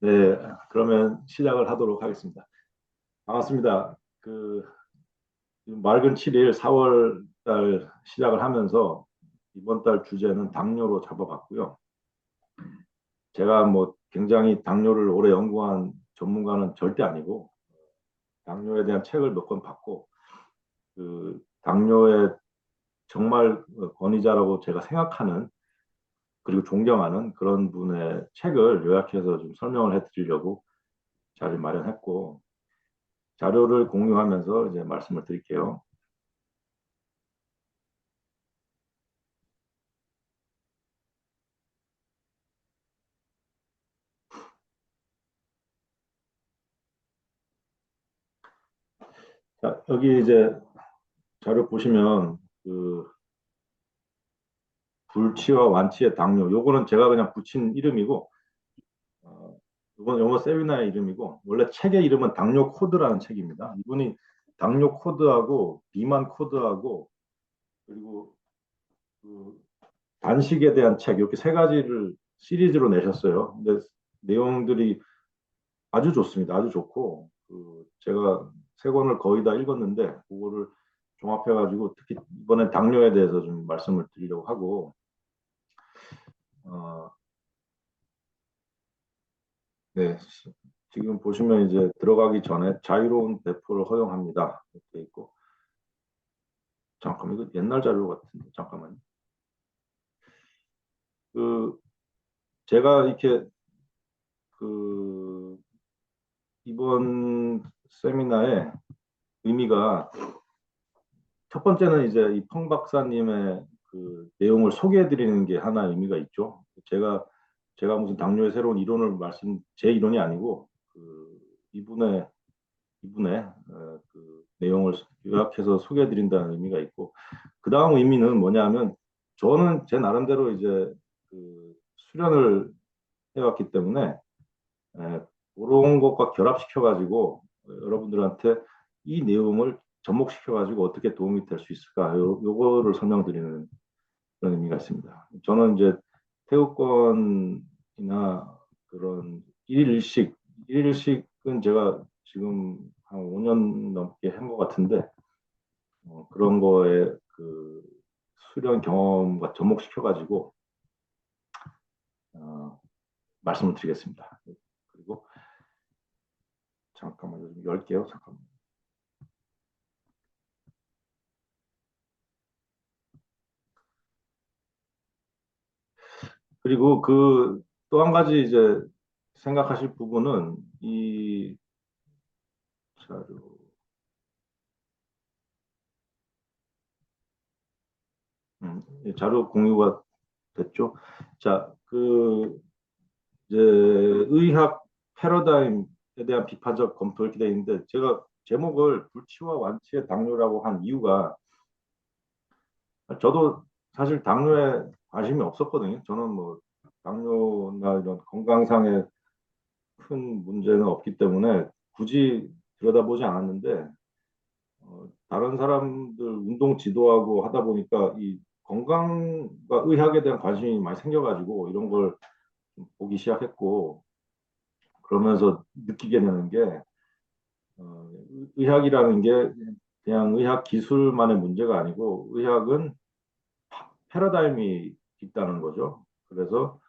네, 그러면 시작을 하도록 하겠습니다. 반갑습니다. 맑은 7일 4월 달 시작을 하면서 이번 달 주제는 당뇨로 잡아봤고요. 제가 뭐 굉장히 당뇨를 오래 연구한 전문가는 절대 아니고 당뇨에 대한 책을 몇 권 봤고 당뇨의 정말 권위자라고 제가 생각하는 그리고 존경하는 그런 분의 책을 요약해서 좀 설명을 해드리려고 자리를 마련했고 자료를 공유하면서 이제 말씀을 드릴게요. 자, 여기 이제 자료 보시면 불치와 완치의 당뇨 요거는 제가 그냥 붙인 이름이고 어, 이건 영어 세미나의 이름이고 원래 책의 이름은 당뇨 코드라는 책입니다. 이분이 당뇨 코드하고 비만 코드하고 그리고 그 단식에 대한 책 이렇게 세 가지를 시리즈로 내셨어요. 근데 내용들이 아주 좋습니다. 아주 좋고 제가 세 권을 거의 다 읽었는데 그거를 종합해가지고 특히 이번에 당뇨에 대해서 좀 말씀을 드리려고 하고 어, 네, 지금 보시면 이제 들어가기 전에 자유로운 배포를 허용합니다. 이렇게 있고 잠깐만 이거 옛날 자료 같은데 잠깐만요. 그 제가 이렇게 그 이번 세미나의 의미가 첫 번째는 이제 이 펑 박사님의 그 내용을 소개해 드리는 게 하나 의미가 있죠. 제가 무슨 당뇨의 새로운 이론을 제 이론이 아니고 이분의 그 내용을 요약해서 소개해 드린다는 의미가 있고 그 다음 의미는 뭐냐면 저는 제 나름대로 이제 수련을 해왔기 때문에 에, 그런 것과 결합시켜 가지고 여러분들한테 이 내용을 접목시켜 가지고 어떻게 도움이 될 수 있을까 요거를 설명드리는 그런 의미가 있습니다. 저는 이제 태우권이나 그런 일일식은 제가 지금 한 5년 넘게 한 것 같은데 그런 거에 수련 경험과 접목시켜 가지고 어, 말씀을 드리겠습니다. 그리고 잠깐만요, 좀 열게요. 잠깐만. 그리고 또 한 가지 이제 생각하실 부분은 이 자료, 이 자료 공유가 됐죠. 자, 이제 의학 패러다임에 대한 비판적 검토 이렇게 되어 있는데 제가 제목을 불치와 완치의 당뇨라고 한 이유가 저도 사실 당뇨에 관심이 없었거든요. 저는 뭐 당뇨나 이런 건강상의 큰 문제는 없기 때문에 굳이 들여다보지 않았는데 다른 사람들 운동 지도하고 하다 보니까 이 건강과 의학에 대한 관심이 많이 생겨가지고 이런 걸 보기 시작했고 그러면서 느끼게 되는 게 의학이라는 게 그냥 의학 기술만의 문제가 아니고 의학은 패러다임이 있다는 거죠. 그래서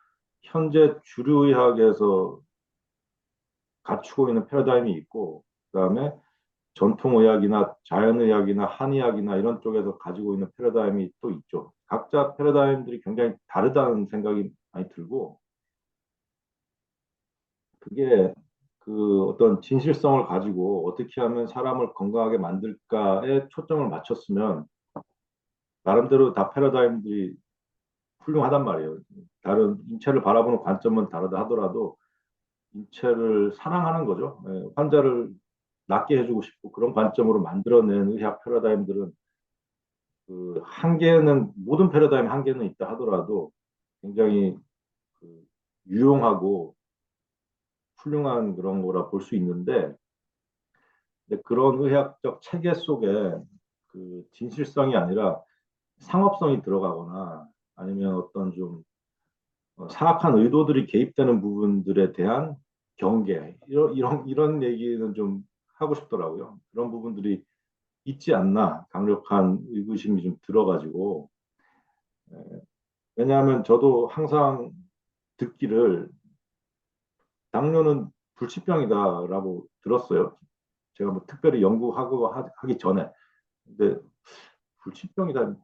현재 주류 의학에서 갖추고 있는 패러다임이 있고 그다음에 전통의학이나 자연의학이나 한의학이나 이런 쪽에서 가지고 있는 패러다임이 또 있죠. 각자 패러다임들이 굉장히 다르다는 생각이 많이 들고 그게 어떤 진실성을 가지고 어떻게 하면 사람을 건강하게 만들까에 초점을 맞췄으면 나름대로 다 패러다임들이 훌륭하단 말이에요. 다른 인체를 바라보는 관점은 다르다 하더라도 인체를 사랑하는 거죠. 예, 환자를 낫게 해주고 싶고 그런 관점으로 만들어낸 의학 패러다임들은 한계는 모든 패러다임 한계는 있다 하더라도 굉장히 그 유용하고 훌륭한 그런 거라 볼 수 있는데 근데 그런 의학적 체계 속에 진실성이 아니라 상업성이 들어가거나 아니면 어떤 좀 사악한 의도들이 개입되는 부분들에 대한 경계 이런 얘기는 좀 하고 싶더라고요. 그런 부분들이 있지 않나 강력한 의구심이 좀 들어가지고 왜냐하면 저도 항상 듣기를 당뇨는 불치병이다라고 들었어요. 제가 뭐 특별히 연구하고 하기 전에. 근데 불치병이다,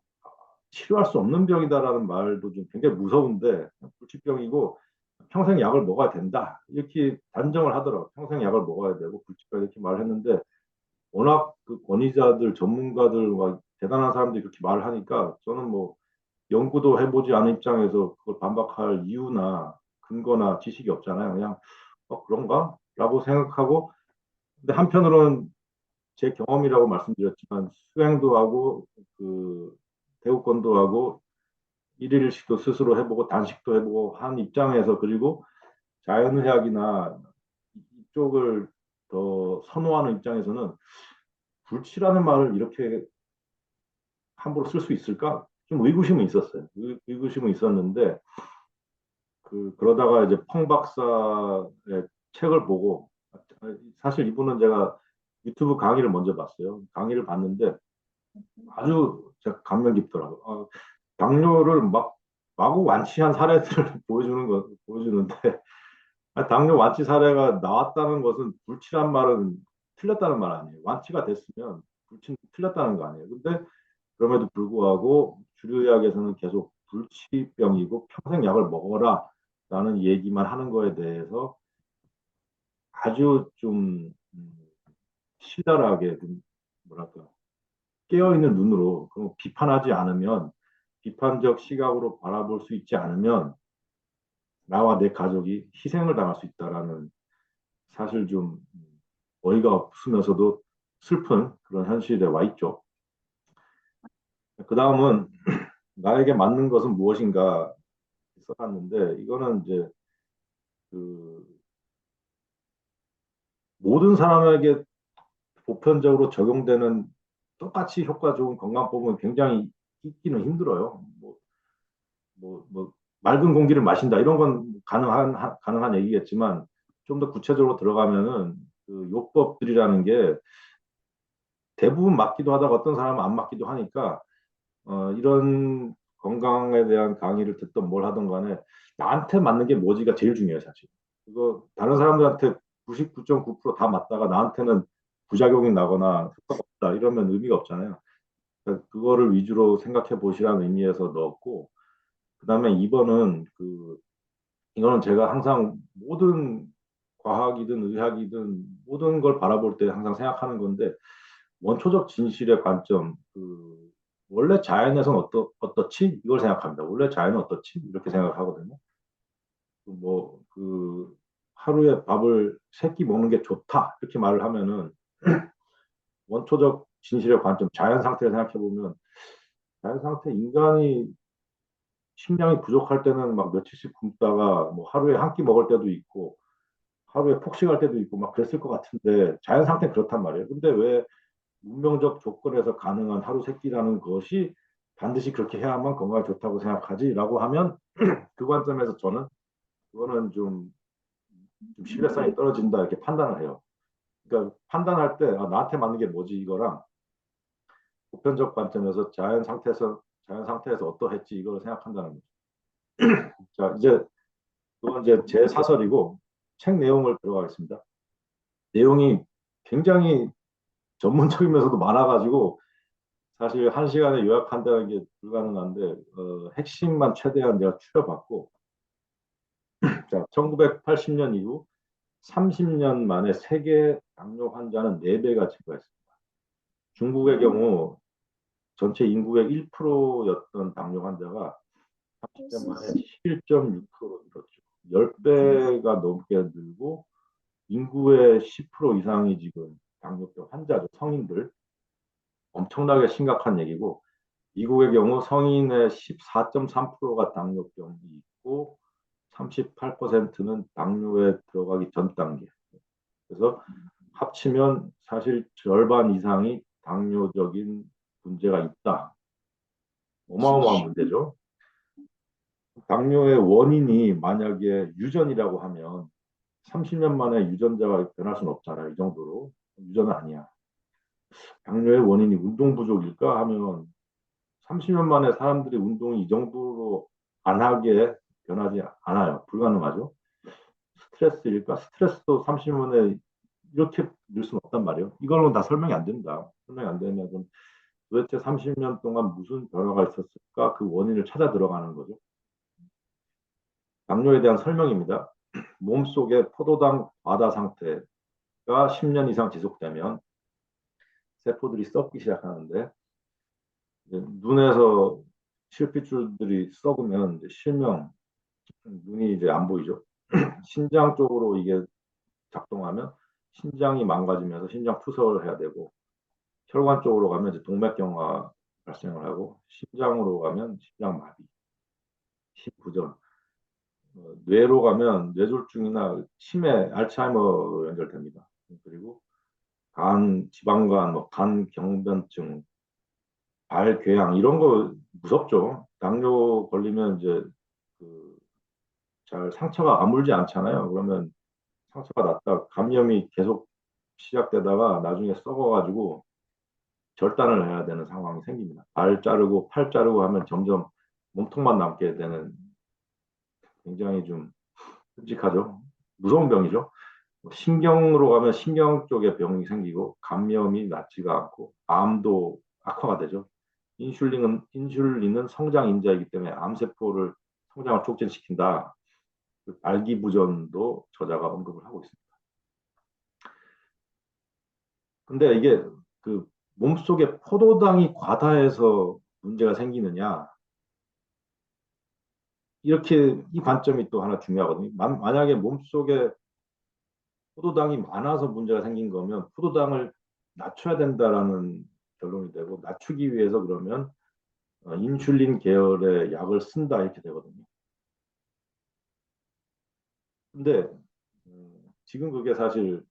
치료할 수 없는 병이다라는 말도 좀 굉장히 무서운데 불치병이고 평생 약을 먹어야 된다 이렇게 단정을 하더라고요. 평생 약을 먹어야 되고 불치병 이렇게 말했는데 워낙 그 권위자들 전문가들 막 대단한 사람들이 그렇게 말을 하니까 저는 뭐 연구도 해보지 않은 입장에서 그걸 반박할 이유나 근거나 지식이 없잖아요. 그냥 그런가? 라고 생각하고 근데 한편으로는 제 경험이라고 말씀드렸지만 수행도 하고 그 대우권도 하고 일일식도 스스로 해보고 단식도 해보고 한 입장에서 그리고 자연의학이나 이쪽을 더 선호하는 입장에서는 불치라는 말을 이렇게 함부로 쓸 수 있을까? 좀 의구심은 있었어요. 의구심은 있었는데 그러다가 이제 펑 박사의 책을 보고 사실 이분은 제가 유튜브 강의를 먼저 봤어요. 강의를 봤는데 아주 제가 감명 깊더라고요. 당뇨를 막 마구 완치한 사례들을 보여주는데 당뇨 완치 사례가 나왔다는 것은 불치란 말은 틀렸다는 말 아니에요. 완치가 됐으면 불치는 틀렸다는 거 아니에요. 근데 그럼에도 불구하고 주류의학에서는 계속 불치병이고 평생 약을 먹어라 라는 얘기만 하는 거에 대해서 아주 좀 신랄하게 뭐랄까 깨어있는 눈으로 그런 비판하지 않으면 비판적 시각으로 바라볼 수 있지 않으면 나와 내 가족이 희생을 당할 수 있다라는 사실 좀 어이가 없으면서도 슬픈 그런 현실에 와 있죠. 그 다음은 나에게 맞는 것은 무엇인가 써놨는데 이거는 이제 그 모든 사람에게 보편적으로 적용되는 똑같이 효과 좋은 건강법은 굉장히 있기는 힘들어요. 뭐 맑은 공기를 마신다 이런 건 가능한 얘기겠지만 좀 더 구체적으로 들어가면은 그 요법들이라는 게 대부분 맞기도 하다가 어떤 사람은 안 맞기도 하니까 이런 건강에 대한 강의를 듣던 뭘 하던 간에 나한테 맞는 게 뭐지가 제일 중요해요, 사실. 그거 다른 사람들한테 99.9%다 맞다가 나한테는 부작용이 나거나 효과가 없다 이러면 의미가 없잖아요. 그러니까 그거를 위주로 생각해 보시라는 의미에서 넣었고 그다음에 2번은 이거는 제가 항상 모든 과학이든 의학이든 모든 걸 바라볼 때 항상 생각하는 건데 원초적 진실의 관점 원래 자연에선 어떻지? 이걸 생각합니다. 원래 자연은 어떻지? 이렇게 생각을 하거든요. 하루에 밥을 세 끼 먹는 게 좋다. 이렇게 말을 하면은 원초적 진실의 관점, 자연 상태를 생각해 보면 자연 상태 인간이 식량이 부족할 때는 막 며칠씩 굶다가 뭐 하루에 한 끼 먹을 때도 있고 하루에 폭식할 때도 있고 막 그랬을 것 같은데 자연 상태는 그렇단 말이에요. 근데 왜 문명적 조건에서 가능한 하루 세 끼라는 것이 반드시 그렇게 해야만 건강에 좋다고 생각하지라고 하면 그 관점에서 저는 그거는 좀 신뢰성이 떨어진다 이렇게 판단을 해요. 그러니까 판단할 때 나한테 맞는 게 뭐지 이거랑 보편적 관점에서 자연 상태에서 어떠했지 이걸 생각한다는 거죠. 자 이제 그건 이제 제 사설이고 책 내용을 들어가겠습니다. 내용이 굉장히 전문적이면서도 많아가지고 사실 한 시간에 요약한다는 게 불가능한데 핵심만 최대한 내가 추려봤고 자 1980년 이후 30년 만에 세계 당뇨 환자는 4배가 증가했습니다. 중국의 경우 전체 인구의 1%였던 당뇨 환자가 30년 만에 11.6%로 늘었죠. 10배가 넘게 늘고 인구의 10% 이상이 지금 당뇨병 환자죠. 성인들. 엄청나게 심각한 얘기고 미국의 경우 성인의 14.3%가 당뇨병이 있고 38%는 당뇨에 들어가기 전 단계. 그래서 합치면 사실 절반 이상이 당뇨적인 문제가 있다. 어마어마한 문제죠. 당뇨의 원인이 만약에 유전이라고 하면 30년 만에 유전자가 변할 수는 없잖아요. 이 정도로. 유전은 아니야. 당뇨의 원인이 운동 부족일까 하면 30년 만에 사람들이 운동이 이 정도로 안 하게 변하지 않아요. 불가능하죠. 스트레스일까? 스트레스도 30년 만에 이렇게 늘 수는 없단 말이에요. 이걸로 다 설명이 안 된다. 설명이 안 되면 도대체 30년 동안 무슨 변화가 있었을까? 그 원인을 찾아 들어가는 거죠. 당뇨에 대한 설명입니다. 몸속의 포도당 과다 상태가 10년 이상 지속되면 세포들이 썩기 시작하는데 눈에서 실핏줄들이 썩으면 이제 실명, 눈이 이제 안 보이죠. 신장 쪽으로 이게 작동하면 신장이 망가지면서 신장 투석을 해야 되고 혈관 쪽으로 가면 이제 동맥경화 발생을 하고 심장으로 가면 심장마비, 심부전, 뇌로 가면 뇌졸중이나 치매, 알츠하이머로 연결됩니다. 그리고 간, 지방간, 뭐 간경변증, 발궤양 이런 거 무섭죠. 당뇨 걸리면 이제 그 잘 상처가 아물지 않잖아요. 그러면 상처가 났다 감염이 계속 시작되다가 나중에 썩어가지고 절단을 해야 되는 상황이 생깁니다. 발 자르고 팔 자르고 하면 점점 몸통만 남게 되는 굉장히 좀 끔찍하죠. 무서운 병이죠. 신경으로 가면 신경 쪽에 병이 생기고 감염이 낫지가 않고 암도 악화가 되죠. 인슐린은 성장 인자이기 때문에 암세포를 성장을 촉진시킨다. 그 발기부전도 저자가 언급을 하고 있습니다. 근데 이게 그 몸속에 포도당이 과다해서 문제가 생기느냐 이렇게 이 관점이 또 하나 중요하거든요. 만약에 몸속에 포도당이 많아서 문제가 생긴 거면 포도당을 낮춰야 된다라는 결론이 되고 낮추기 위해서 그러면 인슐린 계열의 약을 쓴다 이렇게 되거든요. 근데 지금 그게 사실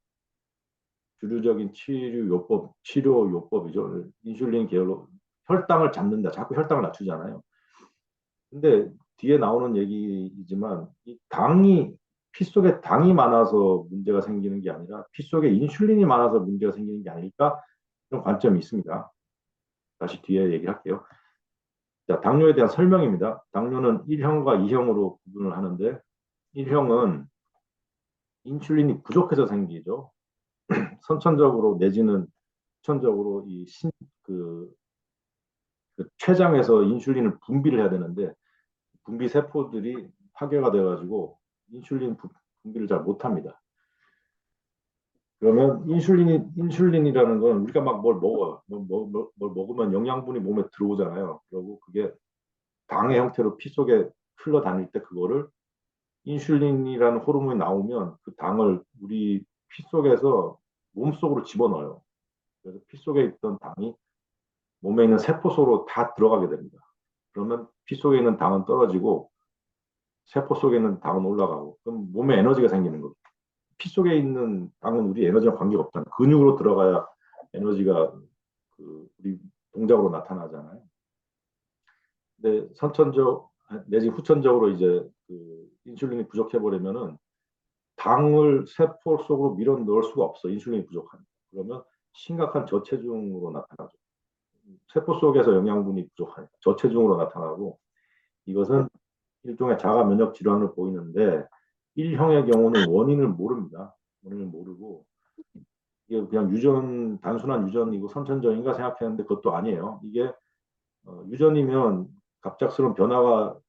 주류적인 치료 요법이죠. 인슐린 계열로 혈당을 잡는다. 자꾸 혈당을 낮추잖아요. 근데 뒤에 나오는 얘기이지만 이 당이 피 속에 당이 많아서 문제가 생기는 게 아니라 피 속에 인슐린이 많아서 문제가 생기는 게 아닐까 그런 관점이 있습니다. 다시 뒤에 얘기할게요. 자, 당뇨에 대한 설명입니다. 당뇨는 1형과 2형으로 구분을 하는데 1형은 인슐린이 부족해서 생기죠. 선천적으로 내지는 후천적으로 그, 그 췌장에서 인슐린을 분비를 해야 되는데 분비 세포들이 파괴가 돼가지고 분비를 잘 못합니다. 그러면 인슐린이라는 건 우리가 막 뭘 먹어요. 뭘 먹으면 영양분이 몸에 들어오잖아요. 그리고 그게 당의 형태로 피 속에 흘러다닐 때 그거를 인슐린이라는 호르몬이 나오면 그 당을 우리 피 속에서 몸 속으로 집어넣어요. 그래서 피 속에 있던 당이 몸에 있는 세포 속으로 다 들어가게 됩니다. 그러면 피 속에 있는 당은 떨어지고 세포 속에 있는 당은 올라가고 그럼 몸에 에너지가 생기는 거죠. 피 속에 있는 당은 우리 에너지랑 관계가 없잖아요. 근육으로 들어가야 에너지가 우리 동작으로 나타나잖아요. 근데 선천적 내지 후천적으로 이제 그 인슐린이 부족해 버리면은 당을 세포 속으로 밀어 넣을 수가 없어. 인슐린이 부족하니까. 그러면 심각한 저체중으로 나타나죠. 세포 속에서 영양분이 부족하니까 저체중으로 나타나고 이것은 일종의 자가 면역 질환을 보이는데 1형의 경우는 원인을 모릅니다. 원인을 모르고 이게 그냥 단순한 유전이고 선천적인가 생각했는데 그것도 아니에요. 이게 유전이면 갑작스러운 변화가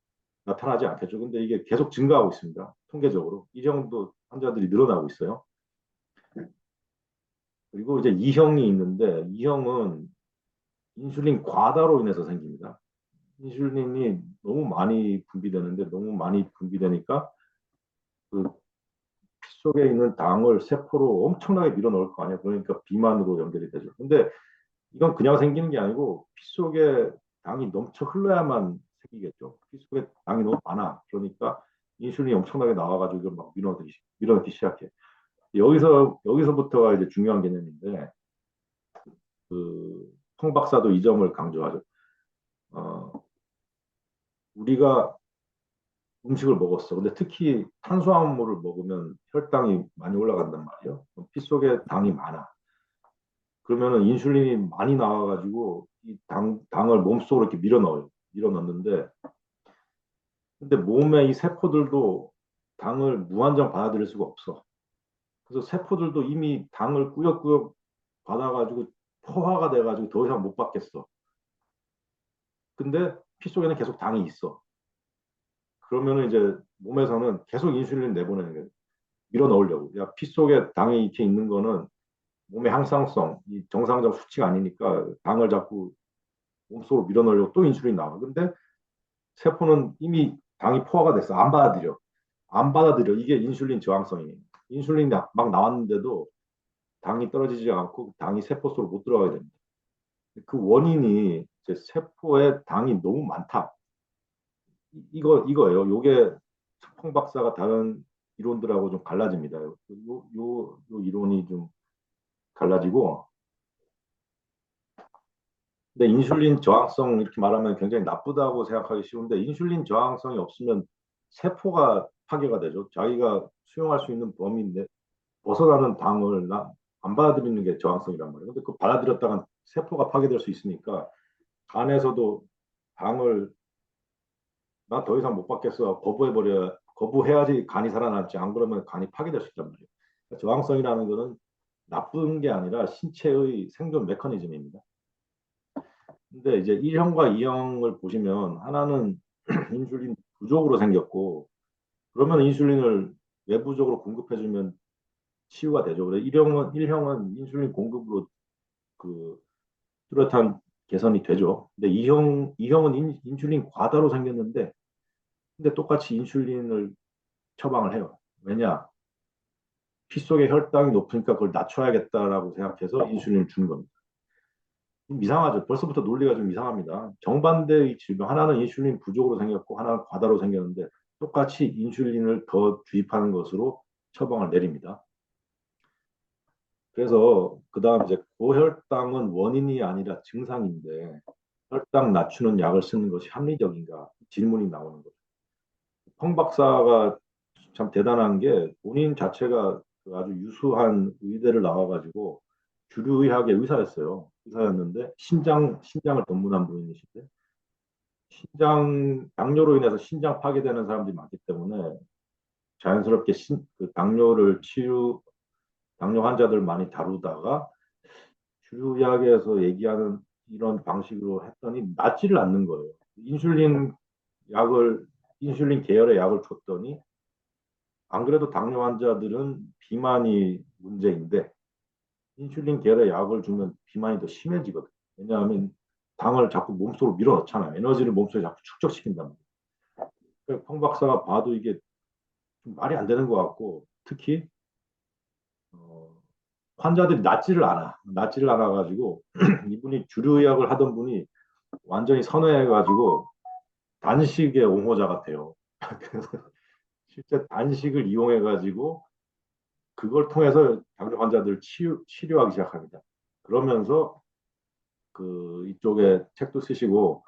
나타나지 않겠죠. 근데 이게 계속 증가하고 있습니다. 통계적으로. 1형도 환자들이 늘어나고 있어요. 그리고 이제 2형이 있는데 2형은 인슐린 과다로 인해서 생깁니다. 인슐린이 너무 많이 분비되는데 너무 많이 분비되니까 그 피 속에 있는 당을 세포로 엄청나게 밀어넣을 거 아니에요. 그러니까 비만으로 연결이 되죠. 근데 이건 그냥 생기는 게 아니고 피 속에 당이 넘쳐 흘러야만 생기겠죠. 피 속에 당이 너무 많아. 그러니까 인슐린이 엄청나게 나와가지고 이걸 막 밀어넣기 시작해. 여기서부터가 이제 중요한 개념인데 송 박사도 이 점을 강조하죠. 어, 우리가 음식을 먹었어. 근데 특히 탄수화물을 먹으면 혈당이 많이 올라간단 말이에요. 피 속에 당이 많아. 그러면은 인슐린이 많이 나와가지고 이 당을 몸속으로 이렇게 밀어 넣어요. 밀어 넣는데, 근데 몸의 이 세포들도 당을 무한정 받아들일 수가 없어. 그래서 세포들도 이미 당을 꾸역꾸역 받아가지고 포화가 돼가지고 더 이상 못 받겠어. 근데 피 속에는 계속 당이 있어. 그러면은 이제 몸에서는 계속 인슐린 내보내는 거예요. 밀어 넣으려고. 야, 피 속에 당이 이렇게 있는 거는 몸의 항상성, 이 정상적 수치가 아니니까 당을 자꾸 몸속으로 밀어 넣으려고 또 인슐린이 나와. 근데 세포는 이미 당이 포화가 됐어. 안 받아들여. 안 받아들여. 이게 인슐린 저항성이에요. 인슐린이 막 나왔는데도 당이 떨어지지 않고 당이 세포 속으로 못 들어가게 됩니다. 그 원인이 이제 세포에 당이 너무 많다. 이거예요. 요게 펑 박사가 다른 이론들하고 좀 갈라집니다. 요 이론이 좀 갈라지고, 근데 인슐린 저항성 이렇게 말하면 굉장히 나쁘다고 생각하기 쉬운데 인슐린 저항성이 없으면 세포가 파괴가 되죠. 자기가 수용할 수 있는 범위인데 벗어나는 당을 안 받아들이는 게 저항성이란 말이에요. 근데 그 받아들였다간 세포가 파괴될 수 있으니까 간에서도 당을 나 더 이상 못 받겠어 거부해버려 거부해야지 간이 살아남지 안 그러면 간이 파괴될 수 있단 말이에요. 그러니까 저항성이라는 것은 나쁜 게 아니라 신체의 생존 메커니즘입니다. 근데 이제 1형과 2형을 보시면 하나는 인슐린 부족으로 생겼고 그러면 인슐린을 외부적으로 공급해주면 치유가 되죠. 그래서 1형은 인슐린 공급으로 그 뚜렷한 개선이 되죠. 근데 2형은 인슐린 과다로 생겼는데 근데 똑같이 인슐린을 처방을 해요. 왜냐? 피 속의 혈당이 높으니까 그걸 낮춰야겠다라고 생각해서 인슐린을 주는 겁니다. 이상하죠. 벌써부터 논리가 좀 이상합니다. 정반대의 질병, 하나는 인슐린 부족으로 생겼고, 하나는 과다로 생겼는데, 똑같이 인슐린을 더 주입하는 것으로 처방을 내립니다. 그래서, 그 다음 이제 고혈당은 원인이 아니라 증상인데, 혈당 낮추는 약을 쓰는 것이 합리적인가? 질문이 나오는 거죠. 펑 박사가 참 대단한 게 본인 자체가 그 아주 유수한 의대를 나와가지고 주류의학의 의사였어요. 의사였는데 신장을 전문한 분이신데 신장 당뇨로 인해서 신장 파괴되는 사람들이 많기 때문에 자연스럽게 그 당뇨 환자들 많이 다루다가 주류의학에서 얘기하는 이런 방식으로 했더니 낫지를 않는 거예요. 약을 인슐린 계열의 약을 줬더니 안 그래도 당뇨 환자들은 비만이 문제인데 인슐린 계열의 약을 주면 비만이 더 심해지거든. 왜냐하면 당을 자꾸 몸속으로 밀어넣잖아요. 에너지를 몸속에 자꾸 축적시킨단 말이에요. 펑 박사가 봐도 이게 좀 말이 안 되는 것 같고 특히 어, 환자들이 낫지를 않아. 낫지를 않아가지고 이분이 주류의학을 하던 분이 완전히 선회해가지고 단식의 옹호자 같아요. 그래서 실제 단식을 이용해가지고 그걸 통해서 당뇨 환자들 치료하기 시작합니다. 그러면서 그 이쪽에 책도 쓰시고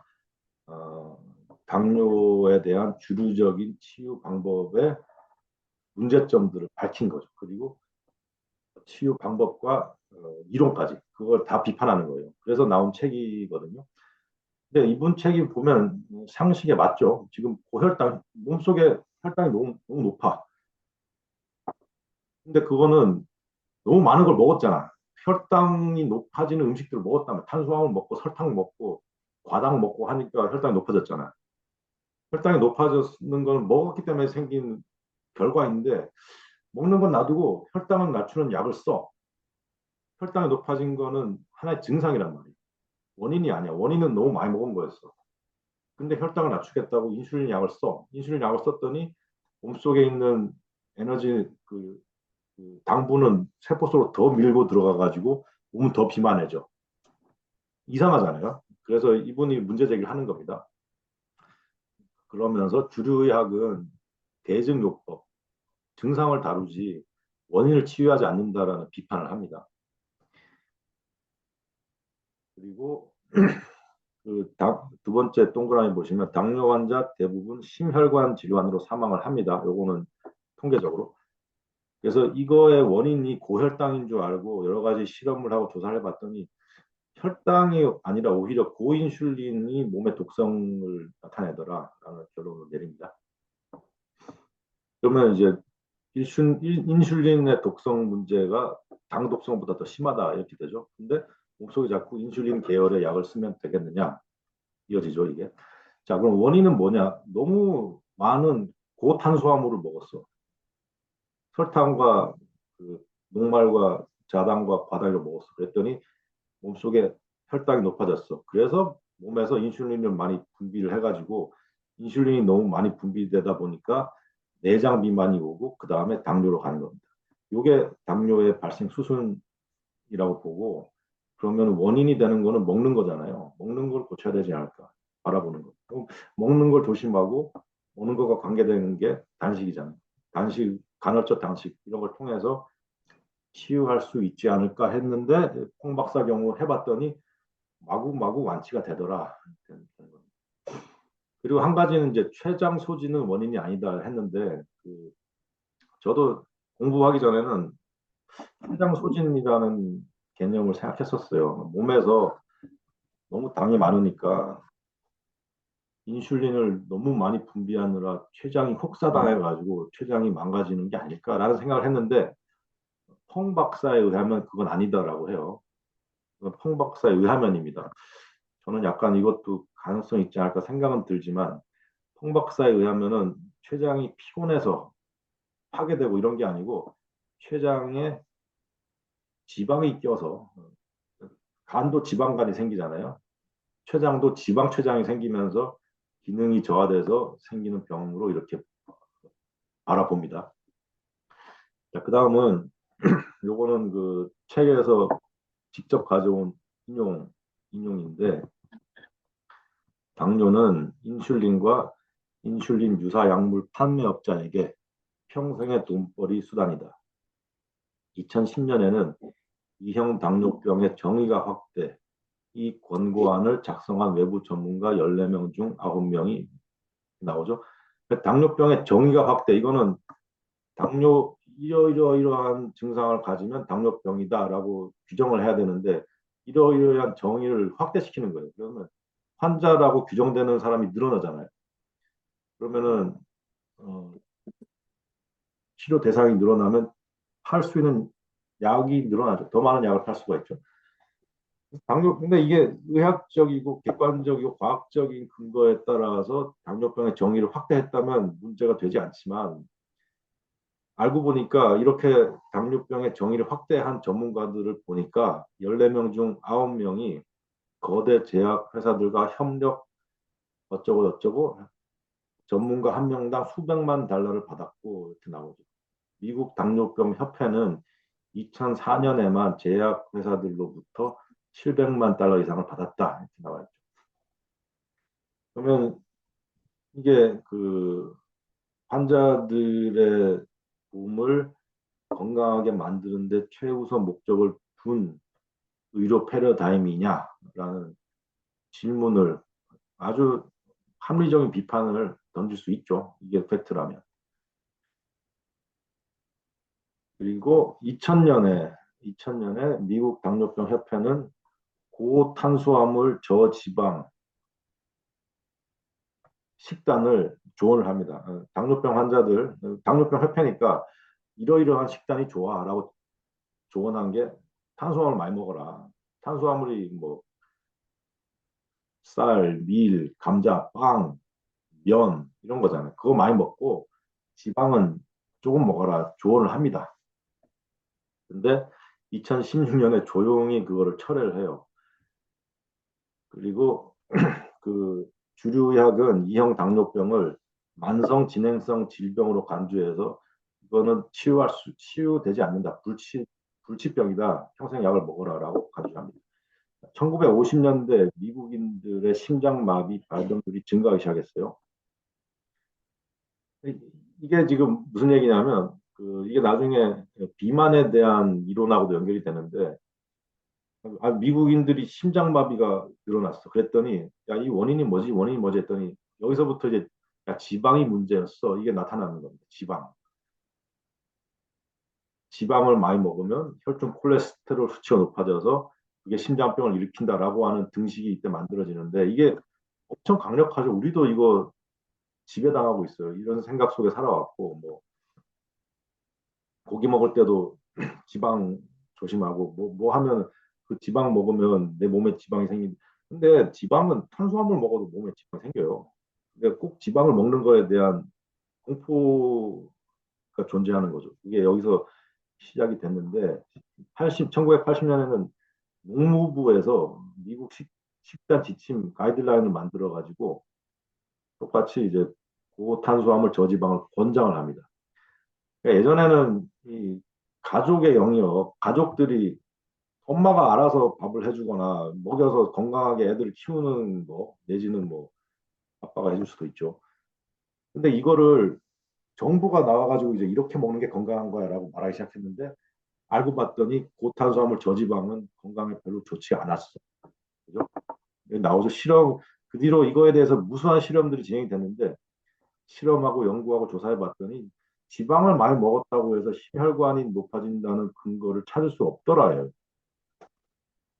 어, 당뇨에 대한 주류적인 치유 방법의 문제점들을 밝힌 거죠. 그리고 치유 방법과 이론까지 그걸 다 비판하는 거예요. 그래서 나온 책이거든요. 근데 이분 책이 보면 상식에 맞죠. 지금 고혈당 몸속에 혈당이 너무 높아. 근데 그거는 너무 많은 걸 먹었잖아. 혈당이 높아지는 음식들을 먹었다면 탄수화물 먹고 설탕 먹고 과당 먹고 하니까 혈당이 높아졌잖아. 혈당이 높아지는 건 먹었기 때문에 생긴 결과인데 먹는 건 놔두고 혈당을 낮추는 약을 써. 혈당이 높아진 거는 하나의 증상이란 말이야. 원인이 아니야. 원인은 너무 많이 먹은 거였어. 근데 혈당을 낮추겠다고 인슐린 약을 써. 인슐린 약을 썼더니 몸속에 있는 에너지 그 당분은 세포 속으로 더 밀고 들어가 가지고 몸은 더 비만해져. 이상하잖아요. 그래서 이분이 문제 제기를 하는 겁니다. 그러면서 주류의학은 대증요법, 증상을 다루지 원인을 치유하지 않는다라는 비판을 합니다. 그리고 두 번째 동그라미 보시면 당뇨 환자 대부분 심혈관 질환으로 사망을 합니다. 요거는 통계적으로. 그래서 이거의 원인이 고혈당인 줄 알고 여러 가지 실험을 하고 조사를 해봤더니 혈당이 아니라 오히려 고인슐린이 몸의 독성을 나타내더라라는 결론을 내립니다. 그러면 이제 인슐린의 독성 문제가 당 독성보다 더 심하다 이렇게 되죠. 근데 몸속에 자꾸 인슐린 계열의 약을 쓰면 되겠느냐 이어지죠 이게. 자 그럼 원인은 뭐냐? 너무 많은 고탄수화물을 먹었어. 설탕과 그 녹말과 자당과 과당을 먹었어. 그랬더니 몸속에 혈당이 높아졌어. 그래서 몸에서 인슐린을 많이 분비를 해가지고 인슐린이 너무 많이 분비되다 보니까 내장 비만이 오고 그 다음에 당뇨로 가는 겁니다. 이게 당뇨의 발생 수순이라고 보고 그러면 원인이 되는 거는 먹는 거잖아요. 먹는 걸 고쳐야 되지 않을까 바라보는 거. 그럼 먹는 걸 조심하고 먹는 거가 관계되는 게 단식이잖아요. 단식, 간헐적 단식 이런 걸 통해서 치유할 수 있지 않을까 했는데 콩 박사 경우 해봤더니 마구마구 완치가 되더라. 그리고 한 가지는 이제 췌장 소진은 원인이 아니다 했는데 저도 공부하기 전에는 췌장 소진이라는 개념을 생각했었어요. 몸에서 너무 당이 많으니까 인슐린을 너무 많이 분비하느라 췌장이 혹사당해가지고 췌장이 망가지는 게 아닐까라는 생각을 했는데 펑 박사에 의하면 그건 아니다라고 해요. 펑 박사에 의하면입니다. 저는 약간 이것도 가능성이 있지 않을까 생각은 들지만 펑 박사에 의하면은 췌장이 피곤해서 파괴되고 이런 게 아니고 췌장에 지방이 껴서 간도 지방간이 생기잖아요. 췌장도 지방 췌장이 생기면서 기능이 저하돼서 생기는 병으로 이렇게 알아봅니다. 자, 그 다음은 요거는 그 책에서 직접 가져온 인용인데 당뇨는 인슐린과 인슐린 유사 약물 판매업자에게 평생의 돈벌이 수단이다. 2010년에는 이형 당뇨병의 정의가 확대, 이 권고안을 작성한 외부 전문가 14명 중 9명이 나오죠. 당뇨병의 정의가 확대, 이거는 당뇨 이러이러한 증상을 가지면 당뇨병이다라고 규정을 해야 되는데 이러이러한 정의를 확대시키는 거예요. 그러면 환자라고 규정되는 사람이 늘어나잖아요. 그러면은 어, 치료 대상이 늘어나면 팔 수 있는 약이 늘어나죠. 더 많은 약을 팔 수가 있죠. 근데 이게 의학적이고 객관적이고 과학적인 근거에 따라서 당뇨병의 정의를 확대했다면 문제가 되지 않지만 알고 보니까 이렇게 당뇨병의 정의를 확대한 전문가들을 보니까 14명 중 9명이 거대 제약 회사들과 협력 어쩌고 저쩌고 전문가 한 명당 수백만 달러를 받았고 이렇게 나오죠. 미국 당뇨병 협회는 2004년에만 제약 회사들로부터 700만 달러 이상을 받았다 이렇게 나와 있죠. 그러면 이게 환자들의 몸을 건강하게 만드는데 최우선 목적을 둔 의료 패러다임이냐라는 질문을 아주 합리적인 비판을 던질 수 있죠. 이게 팩트라면. 그리고 2000년에 미국 당뇨병 협회는 고탄수화물 저지방 식단을 조언을 합니다. 당뇨병 환자들, 당뇨병 협회니까 이러이러한 식단이 좋아라고 조언한 게 탄수화물 많이 먹어라. 탄수화물이 뭐 쌀, 밀, 감자, 빵, 면 이런 거잖아요. 그거 많이 먹고 지방은 조금 먹어라 조언을 합니다. 근데 2016년에 조용히 그거를 철회를 해요. 그리고 그 주류의학은 이형 당뇨병을 만성 진행성 질병으로 간주해서 이거는 치유되지 않는다. 불치병이다. 평생 약을 먹어라라고 간주합니다. 1950년대 미국인들의 심장마비 발병률이 증가하기 시작했어요. 이게 지금 무슨 얘기냐면 이게 나중에 비만에 대한 이론하고도 연결이 되는데 미국인들이 심장마비가 늘어났어. 그랬더니 야, 이 원인이 뭐지? 원인이 뭐지? 했더니 여기서부터 이제 야, 지방이 문제였어. 이게 나타나는 겁니다. 지방. 지방을 많이 먹으면 혈중 콜레스테롤 수치가 높아져서 그게 심장병을 일으킨다라고 하는 등식이 이때 만들어지는데 이게 엄청 강력하죠. 우리도 이거 지배당하고 있어요. 이런 생각 속에 살아왔고 뭐 고기 먹을 때도 지방 조심하고 뭐 하면 그 지방 먹으면 내 몸에 지방이 생긴. 근데 지방은 탄수화물 먹어도 몸에 지방이 생겨요. 근데 꼭 지방을 먹는 거에 대한 공포가 존재하는 거죠. 이게 여기서 시작이 됐는데 1980년에는 농무부에서 미국 식단 지침 가이드라인을 만들어 가지고 똑같이 이제 고탄수화물 저지방을 권장을 합니다. 그러니까 예전에는 이 가족의 영역, 가족들이 엄마가 알아서 밥을 해주거나 먹여서 건강하게 애들을 키우는 거 내지는 뭐 아빠가 해줄 수도 있죠. 근데 이거를 정부가 나와가지고 이제 이렇게 먹는 게 건강한 거야라고 말하기 시작했는데 알고 봤더니 고탄수화물 저지방은 건강에 별로 좋지 않았어. 그죠? 나오죠. 실험, 그 뒤로 이거에 대해서 무수한 실험들이 진행이 됐는데 실험하고 연구하고 조사해 봤더니 지방을 많이 먹었다고 해서 심혈관이 높아진다는 근거를 찾을 수 없더라요.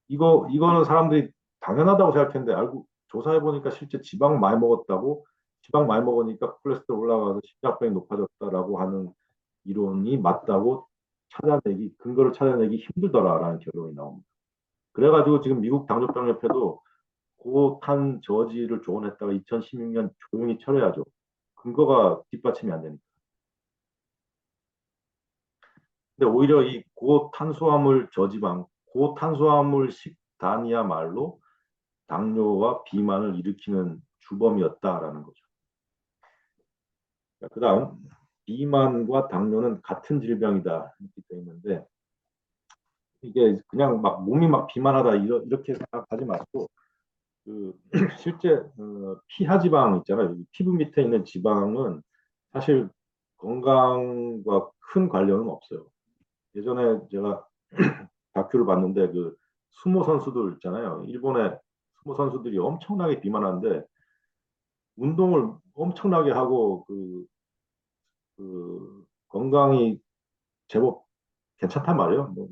이거는 사람들이 당연하다고 생각했는데 알고 조사해 보니까 실제 지방 많이 먹었다고 지방 많이 먹으니까 콜레스테롤 올라가서 심장병이 높아졌다라고 하는 이론이 맞다고 찾아내기 근거를 찾아내기 힘들더라라는 결론이 나옵니다. 그래가지고 지금 미국 당뇨병협회도 고탄 저지를 조언했다가 2016년 조용히 철회하죠. 근거가 뒷받침이 안 되니까. 근데 오히려 이 고탄수화물 저지방, 고탄수화물 식단이야말로 당뇨와 비만을 일으키는 주범이었다라는 거죠. 그 다음, 비만과 당뇨는 같은 질병이다 이렇게 되어 있는데 이게 그냥 막 몸이 막 비만하다 이렇게 생각하지 마시고 그 실제 피하 지방 있잖아요. 피부 밑에 있는 지방은 사실 건강과 큰 관련은 없어요. 예전에 제가 다큐를 봤는데 그 수모 선수들 있잖아요. 일본의 수모 선수들이 엄청나게 비만한데 운동을 엄청나게 하고 그 건강이 제법 괜찮단 말이에요. 뭐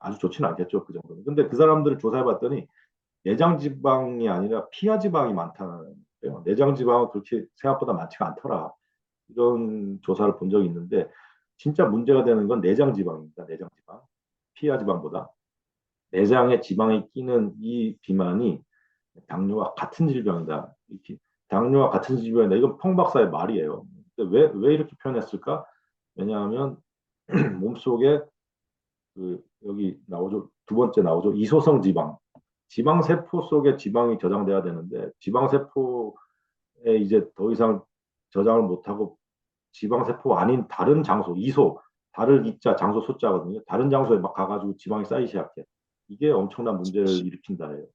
아주 좋지는 않겠죠 그 정도는. 근데 그 사람들을 조사해 봤더니 내장 지방이 아니라 피하 지방이 많다는 거예요. 내장 지방은 그렇게 생각보다 많지가 않더라. 이런 조사를 본 적이 있는데 진짜 문제가 되는 건 내장 지방입니다. 내장 지방. 피하 지방보다 내장에 지방이 끼는 이 비만이 당뇨와 같은 질병이다. 이렇게 당뇨와 같은 질병이다. 이건 펑 박사의 말이에요. 근데 왜 이렇게 표현했을까? 왜냐하면 몸속에 여기 나오죠. 두 번째 나오죠. 이소성 지방. 지방 세포 속에 지방이 저장돼야 되는데 지방 세포에 이제 더 이상 저장을 못하고 지방 세포 아닌 다른 장소, 이소, 다른 이자 장소 소자거든요. 다른 장소에 막 가가지고 지방이 쌓이기 시작해. 이게 엄청난 문제를 일으킨다 해요.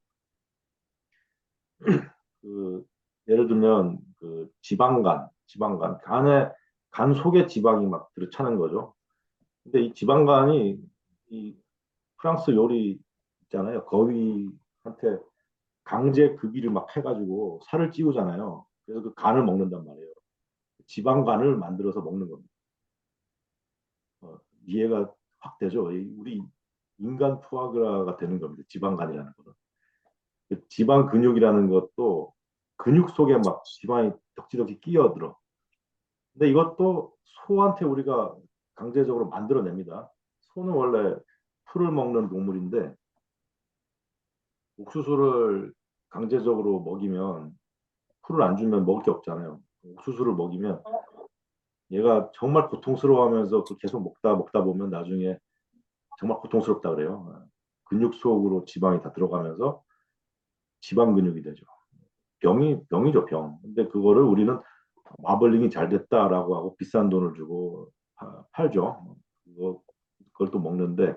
그 예를 들면 그 지방간 간 속에 지방이 막 들어차는 거죠. 근데 이 지방간이 이 프랑스 요리 있잖아요. 거위한테 강제 급이를 막 해가지고 살을 찌우잖아요. 그래서 그 간을 먹는단 말이에요. 지방간을 만들어서 먹는 겁니다. 이해가 확 되죠. 우리 인간 푸아그라가 되는 겁니다. 지방간이라는 거는. 그 지방 근육이라는 것도 근육 속에 막 지방이 덕지덕지 끼어들어. 근데 이것도 소한테 우리가 강제적으로 만들어냅니다. 소는 원래 풀을 먹는 동물인데 옥수수를 강제적으로 먹이면 풀을 안 주면 먹을 게 없잖아요. 옥수수를 먹이면 얘가 정말 고통스러워하면서 그 계속 먹다 보면 나중에 정말 고통스럽다 그래요. 근육 속으로 지방이 다 들어가면서 지방 근육이 되죠. 병이죠, 병. 근데 그거를 우리는 마블링이 잘 됐다라고 하고 비싼 돈을 주고 팔죠. 그걸 또 먹는데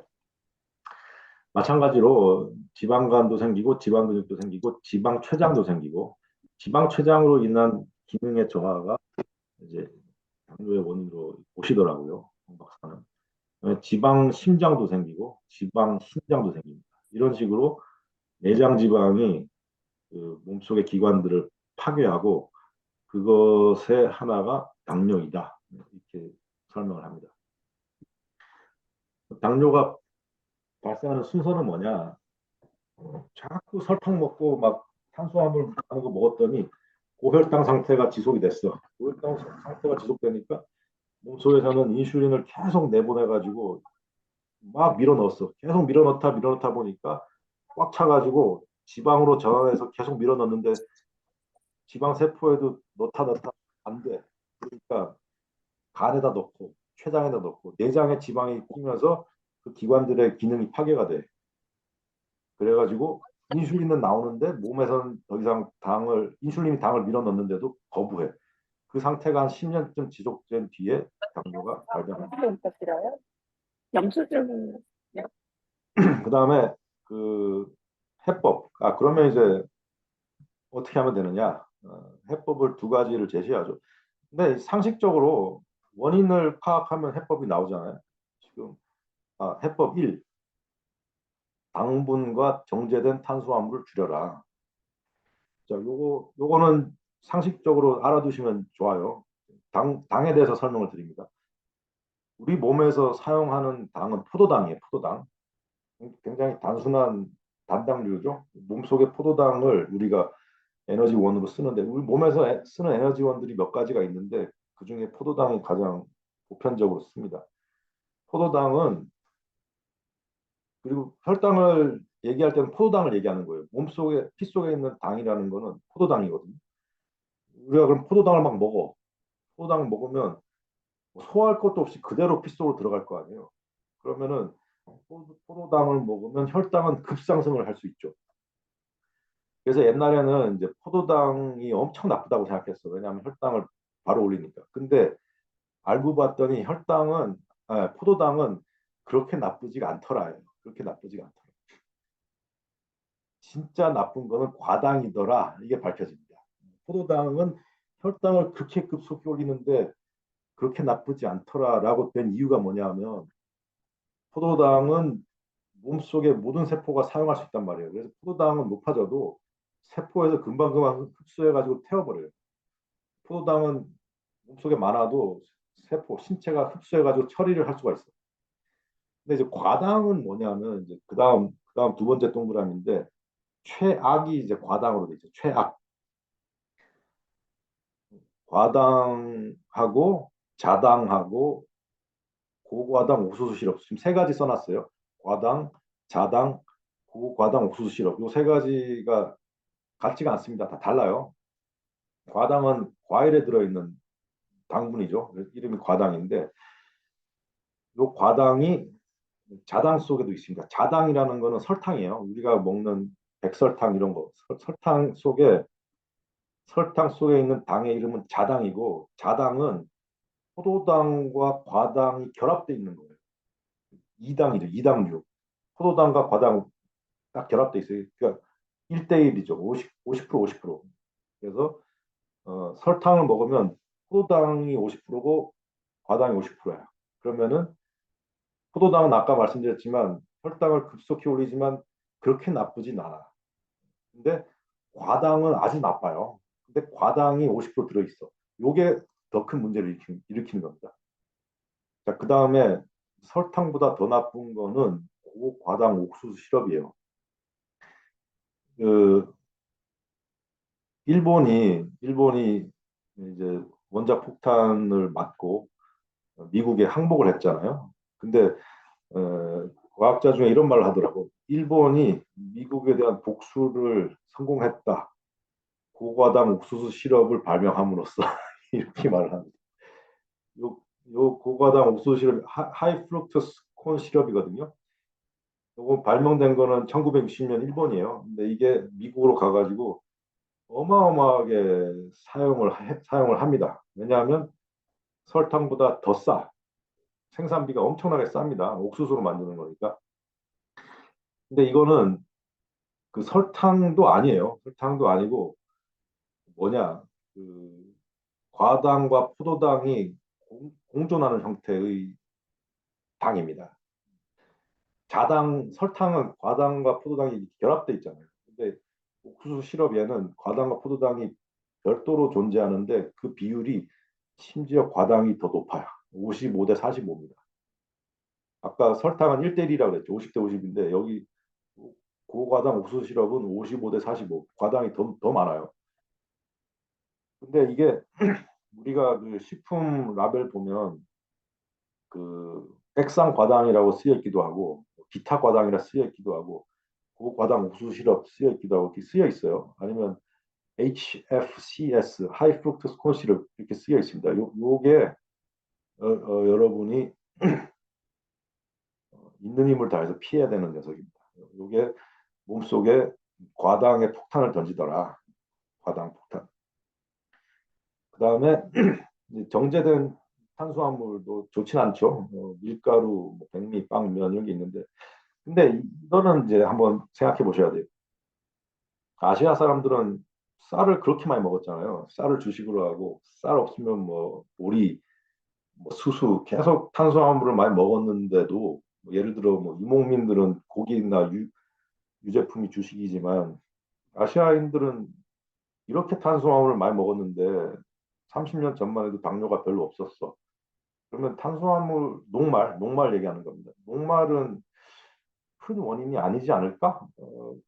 마찬가지로 지방간도 생기고 지방 근육도 생기고 지방 췌장도 생기고 지방 췌장으로 인한 기능의 저하가 이제 당뇨의 원인으로 보시더라고요. 박사는. 지방 심장도 생기고 지방 신장도 생깁니다. 이런 식으로 내장 지방이 그 몸속의 기관들을 파괴하고 그것의 하나가 당뇨이다. 이렇게 설명을 합니다. 당뇨가 발생하는 순서는 뭐냐? 자꾸 설탕 먹고 막 탄수화물 하는 거 먹었더니 고혈당 상태가 지속이 됐어. 고혈당 상태가 지속되니까 몸속에서는 인슐린을 계속 내보내가지고 막 밀어넣었어. 계속 밀어넣다 보니까 꽉 차가지고 지방으로 전환해서 계속 밀어넣는데 지방 세포에도 넣다 안 돼. 그러니까 간에다 넣고 췌장에다 넣고 내장에 지방이 끼면서 그 기관들의 기능이 파괴가 돼. 그래가지고 인슐린은 나오는데 몸에서는 더 이상 인슐린이 당을 밀어넣는데도 거부해. 그 상태가 한 10년쯤 지속된 뒤에 당뇨가 발병합니다. 부탁드려요. 영수증. 네. 그 다음에 그 해법. 그러면 이제 어떻게 하면 되느냐? 해법을 두 가지를 제시하죠. 근데 상식적으로 원인을 파악하면 해법이 나오잖아요. 지금 해법 1. 당분과 정제된 탄수화물을 줄여라. 자, 요거는 상식적으로 알아두시면 좋아요. 당에 대해서 설명을 드립니다. 우리 몸에서 사용하는 당은 포도당이에요, 포도당. 굉장히 단순한 단당류죠. 몸속의 포도당을 우리가 에너지원으로 쓰는데, 우리 몸에서 쓰는 에너지원들이 몇 가지가 있는데, 그 중에 포도당이 가장 보편적으로 씁니다. 포도당은, 그리고 혈당을 얘기할 때는 포도당을 얘기하는 거예요. 몸속에, 피 속에 있는 당이라는 거는 포도당이거든요. 우리가 그럼 포도당을 막 먹어. 포도당을 먹으면 소화할 것도 없이 그대로 피 속으로 들어갈 거 아니에요. 그러면은 포도당을 먹으면 혈당은 급상승을 할 수 있죠. 그래서 옛날에는 이제 포도당이 엄청 나쁘다고 생각했어. 왜냐하면 혈당을 바로 올리니까. 근데 알고 봤더니 포도당은 그렇게 나쁘지가 않더라. 그렇게 나쁘지가 않더라. 진짜 나쁜 거는 과당이더라. 이게 밝혀집니다. 포도당은 혈당을 그렇게 급속히 올리는데 그렇게 나쁘지 않더라라고 된 이유가 뭐냐면 포도당은 몸속의 모든 세포가 사용할 수 있단 말이에요. 그래서 포도당은 높아져도 세포에서 금방금방 흡수해가지고 태워버려요. 포도당은 몸속에 많아도 신체가 흡수해가지고 처리를 할 수가 있어요. 근데 이제 과당은 뭐냐면 이제 그다음 두 번째 동그라미인데 최악이 이제 과당으로 돼 있죠. 최악. 과당하고 자당하고 고과당 옥수수 시럽 지금 세 가지 써놨어요. 과당, 자당, 고과당 옥수수 시럽 요 세 가지가 같지가 않습니다. 다 달라요. 과당은 과일에 들어있는 당분이죠. 이름이 과당인데 요 과당이 자당 속에도 있습니다. 자당이라는 거는 설탕이에요. 우리가 먹는 백설탕 이런 거. 설탕 속에 있는 당의 이름은 자당이고 자당은 포도당과 과당이 결합되어 있는 거예요. 이당이죠. 이당류. 포도당과 과당 딱 결합되어 있어요. 그러니까 1대1이죠. 50% 50%. 그래서 설탕을 먹으면 포도당이 50%고 과당이 50%야. 그러면은 포도당은 아까 말씀드렸지만 혈당을 급속히 올리지만 그렇게 나쁘진 않아. 근데 과당은 아주 나빠요. 근데 과당이 50% 들어있어. 요게 더 큰 문제를 일으키는 겁니다. 자, 그 다음에 설탕보다 더 나쁜 거는 고과당 옥수수 시럽이에요. 그 일본이 이제 원자 폭탄을 맞고 미국에 항복을 했잖아요. 근데 과학자 중에 이런 말을 하더라고. 일본이 미국에 대한 복수를 성공했다. 고과당 옥수수 시럽을 발명함으로써 이렇게 말을 합니다. 요, 요 고과당 옥수수 시럽 하이 프룩토스 콘 시럽이거든요. 요거 발명된 거는 1960년 일본이에요. 근데 이게 미국으로 가가지고 어마어마하게 사용을 합니다. 왜냐하면 설탕보다 더 싸. 생산비가 엄청나게 쌉니다. 옥수수로 만드는 거니까. 근데 이거는 그 설탕도 아니에요. 설탕도 아니고 뭐냐? 그 과당과 포도당이 공존하는 형태의 당입니다. 설탕은 과당과 포도당이 결합돼 있잖아요. 근데 옥수수 시럽에는 과당과 포도당이 별도로 존재하는데 그 비율이 심지어 과당이 더 높아요. 55대 45입니다. 아까 설탕은 1대1이라고 그랬죠. 50대 50인데 여기 고과당 옥수수 시럽은 55대 45. 과당이 더 많아요. 근데 이게 우리가 그 식품 라벨 보면 그 액상 과당이라고 쓰여 있기도 하고 기타 과당이라 쓰여 있기도 하고 고과당 옥수수 시럽 쓰여 있기도 하고 이렇게 쓰여 있어요. 아니면 HFCS 하이 프룩토스 콘 시럽 이렇게 쓰여 있습니다. 요게 여러분이 있는 힘을 다해서 피해야 되는 녀석입니다. 요게 몸속에 과당의 폭탄을 던지더라. 과당 폭탄. 그 다음에 정제된 탄수화물도 좋진 않죠. 밀가루, 뭐 백미, 빵, 면 이런 게 있는데, 근데 이거는 이제 한번 생각해 보셔야 돼요. 아시아 사람들은 쌀을 그렇게 많이 먹었잖아요. 쌀을 주식으로 하고 쌀 없으면 뭐 오리, 뭐 수수 계속 탄수화물을 많이 먹었는데도 뭐 예를 들어 뭐 유목민들은 고기나 유제품이 주식이지만 아시아인들은 이렇게 탄수화물을 많이 먹었는데 30년 전만 해도 당뇨가 별로 없었어. 그러면 탄수화물, 녹말 얘기하는 겁니다. 녹말은 큰 원인이 아니지 않을까?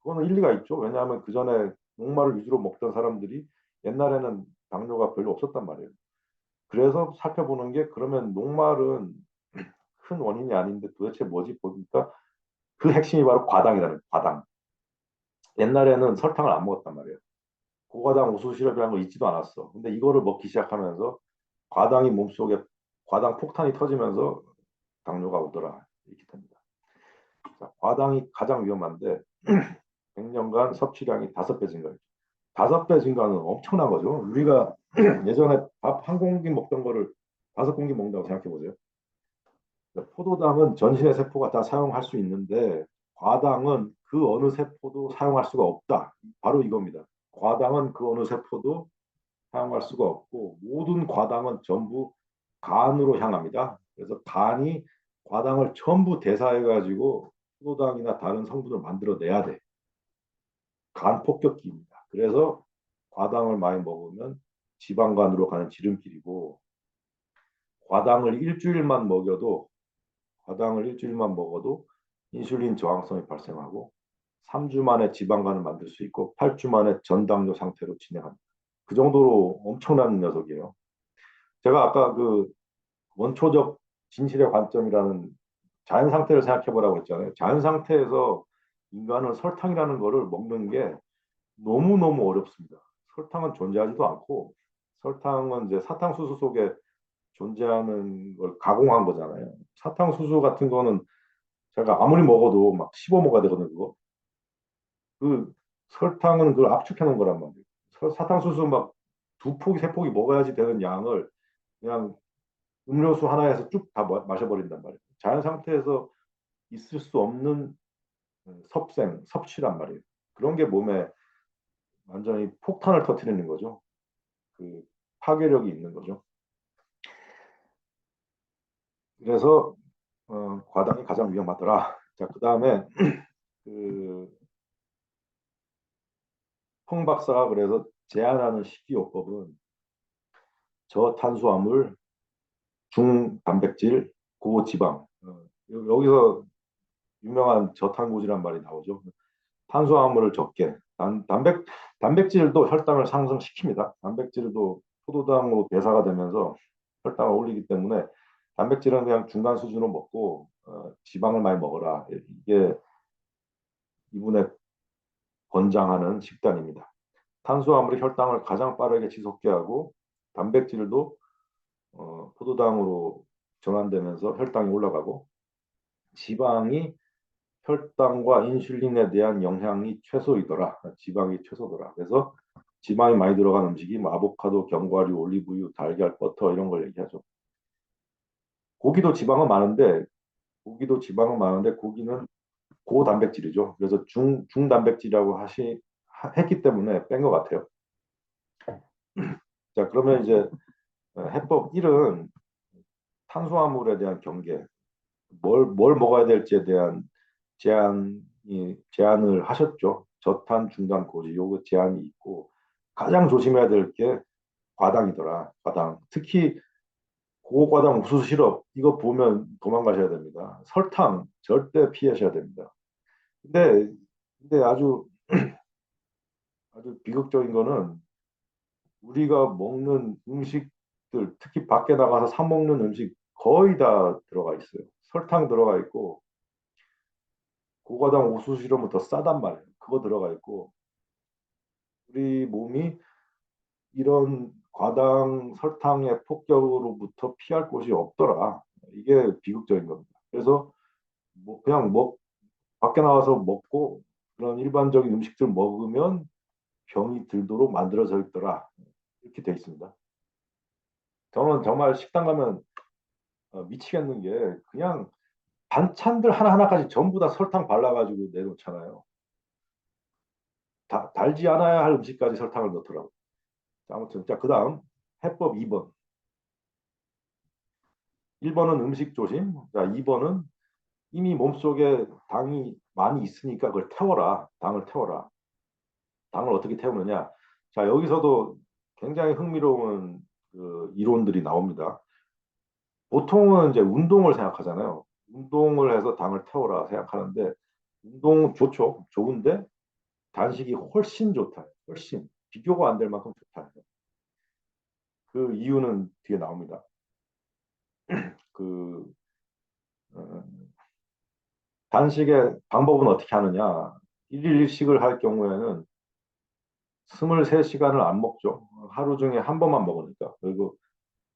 그거는 일리가 있죠. 왜냐하면 그 전에 녹말을 위주로 먹던 사람들이 옛날에는 당뇨가 별로 없었단 말이에요. 그래서 살펴보는 게 그러면 녹말은 큰 원인이 아닌데 도대체 뭐지? 보니까 그 핵심이 바로 과당이라는 거예요. 과당. 옛날에는 설탕을 안 먹었단 말이에요. 고과당 우수시럽이라는 거 있지도 않았어. 근데 이거를 먹기 시작하면서 과당이 몸속에 과당 폭탄이 터지면서 당뇨가 오더라. 이렇게 됩니다. 자, 과당이 가장 위험한데 100년간 섭취량이 5배 증가했죠. 5배 증가는 엄청난 거죠. 우리가 예전에 밥 한 공기 먹던 거를 5공기 먹는다고 생각해 보세요. 포도당은 전신의 세포가 다 사용할 수 있는데 과당은 그 어느 세포도 사용할 수가 없다. 바로 이겁니다. 과당은 그 어느 세포도 사용할 수가 없고 모든 과당은 전부 간으로 향합니다. 그래서 간이 과당을 전부 대사해가지고 포도당이나 다른 성분을 만들어내야 돼. 간 폭격기입니다. 그래서 과당을 많이 먹으면 지방간으로 가는 지름길이고 과당을 일주일만 먹어도 인슐린 저항성이 발생하고 3주 만에 지방간을 만들 수 있고 8주 만에 전당뇨 상태로 진행합니다. 그 정도로 엄청난 녀석이에요. 제가 아까 그 원초적 진실의 관점이라는 자연 상태를 생각해 보라고 했잖아요. 자연 상태에서 인간은 설탕이라는 거를 먹는 게 너무너무 어렵습니다. 설탕은 존재하지도 않고 설탕은 이제 사탕수수 속에 존재하는 걸 가공한 거잖아요. 사탕수수 같은 거는 제가 아무리 먹어도 막 씹어 먹어야 되거든요. 그거. 그 설탕은 그걸 압축해 놓은 거란 말이에요. 사탕수수 막 두 포기, 세 포기 먹어야지 되는 양을 그냥 음료수 하나에서 쭉 다 마셔버린단 말이에요. 자연 상태에서 있을 수 없는 섭취란 말이에요. 그런 게 몸에 완전히 폭탄을 터뜨리는 거죠. 그 파괴력이 있는 거죠. 그래서 과당이 가장 위험하더라. 자, 그 다음에 그 펑 박사가 그래서 제안하는 식이요법은 저탄수화물, 중단백질, 고지방. 여기서 유명한 저탄고지란 말이 나오죠. 탄수화물을 적게. 단백질도 혈당을 상승시킵니다. 단백질도 포도당으로 대사가 되면서 혈당을 올리기 때문에 단백질은 그냥 중간 수준으로 먹고 지방을 많이 먹어라. 이게 이분의 권장하는 식단입니다. 탄수화물이 혈당을 가장 빠르게 지속게 하고 단백질도 포도당으로 전환되면서 혈당이 올라가고 지방이 혈당과 인슐린에 대한 영향이 최소이더라. 지방이 최소더라. 그래서 지방이 많이 들어간 음식이 뭐 아보카도, 견과류, 올리브유, 달걀, 버터 이런 걸 얘기하죠. 고기도 지방은 많은데 고기는 고단백질이죠. 그래서 중단백질이라고 했기 때문에 뺀 것 같아요. 자, 그러면 이제 해법 1은 탄수화물에 대한 경계, 뭘 먹어야 될지에 대한 제안을 하셨죠. 저탄 중단 고지 요거 제한이 있고 가장 조심해야 될 게 과당이더라. 과당. 특히 고과당 옥수수 시럽 이거 보면 도망가셔야 됩니다. 설탕 절대 피하셔야 됩니다. 근데 아주 비극적인 거는 우리가 먹는 음식들 특히 밖에 나가서 사 먹는 음식 거의 다 들어가 있어요. 설탕 들어가 있고 고과당 옥수수 시럽은 더 싸단 말이에요. 그거 들어가 있고 우리 몸이 이런 과당 설탕의 폭격으로부터 피할 곳이 없더라. 이게 비극적인 겁니다. 그래서 뭐 그냥 밖에 나와서 먹고 그런 일반적인 음식들 먹으면 병이 들도록 만들어져 있더라. 이렇게 돼 있습니다. 저는 정말 식당 가면 미치겠는 게 그냥 반찬들 하나하나까지 전부 다 설탕 발라가지고 내놓잖아요. 달지 않아야 할 음식까지 설탕을 넣더라고요. 자, 아무튼 자 그다음 해법 2번. 1번은 음식 조심. 자, 2번은 이미 몸속에 당이 많이 있으니까 그걸 태워라. 당을 태워라. 당을 어떻게 태우느냐? 자, 여기서도 굉장히 흥미로운 그 이론들이 나옵니다. 보통은 이제 운동을 생각하잖아요. 운동을 해서 당을 태워라 생각하는데 운동 좋죠. 좋은데 단식이 훨씬 좋다. 훨씬 비교가 안 될 만큼 좋다. 그 이유는 뒤에 나옵니다. 그 어, 단식의 방법은 어떻게 하느냐? 일일 일식을 할 경우에는 23시간을 안 먹죠. 하루 중에 한 번만 먹으니까. 그리고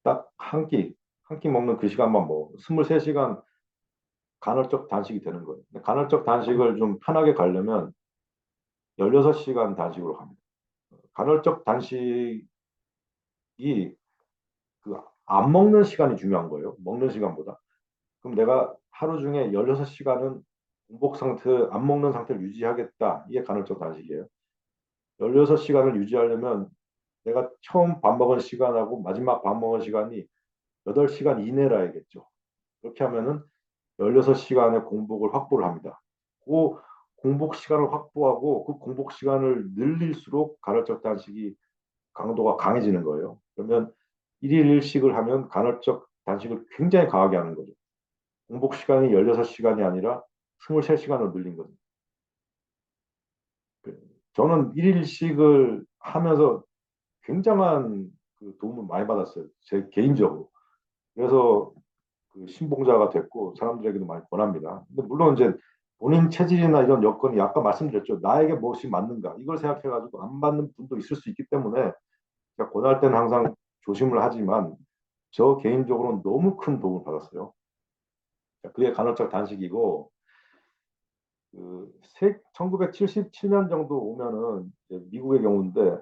딱 한 끼 먹는 그 시간만 먹어. 23시간 간헐적 단식이 되는 거예요. 간헐적 단식을 좀 편하게 가려면 16시간 단식으로 갑니다. 간헐적 단식이 그 안 먹는 시간이 중요한 거예요. 먹는 시간보다. 그럼 내가 하루 중에 16시간은 공복 상태, 안 먹는 상태를 유지하겠다. 이게 간헐적 단식이에요. 16시간을 유지하려면 내가 처음 밥 먹은 시간하고 마지막 밥 먹은 시간이 8시간 이내라야겠죠. 그렇게 하면은 16시간의 공복을 확보를 합니다. 그 공복 시간을 확보하고 그 공복 시간을 늘릴수록 간헐적 단식이 강도가 강해지는 거예요. 그러면 일일 일식을 하면 간헐적 단식을 굉장히 강하게 하는 거죠. 공복 시간이 16시간이 아니라 23시간으로 늘린 거죠. 저는 일일 일식을 하면서 굉장한 그 도움을 많이 받았어요. 제 개인적으로. 그래서 그 신봉자가 됐고 사람들에게도 많이 권합니다. 근데 물론 이제 본인 체질이나 이런 여건이 아까 말씀드렸죠. 나에게 무엇이 맞는가 이걸 생각해가지고 안 맞는 분도 있을 수 있기 때문에 제가 권할 때는 항상 조심을 하지만 저 개인적으로는 너무 큰 도움을 받았어요. 그게 간헐적 단식이고 그 1977년 정도 오면은 미국의 경우인데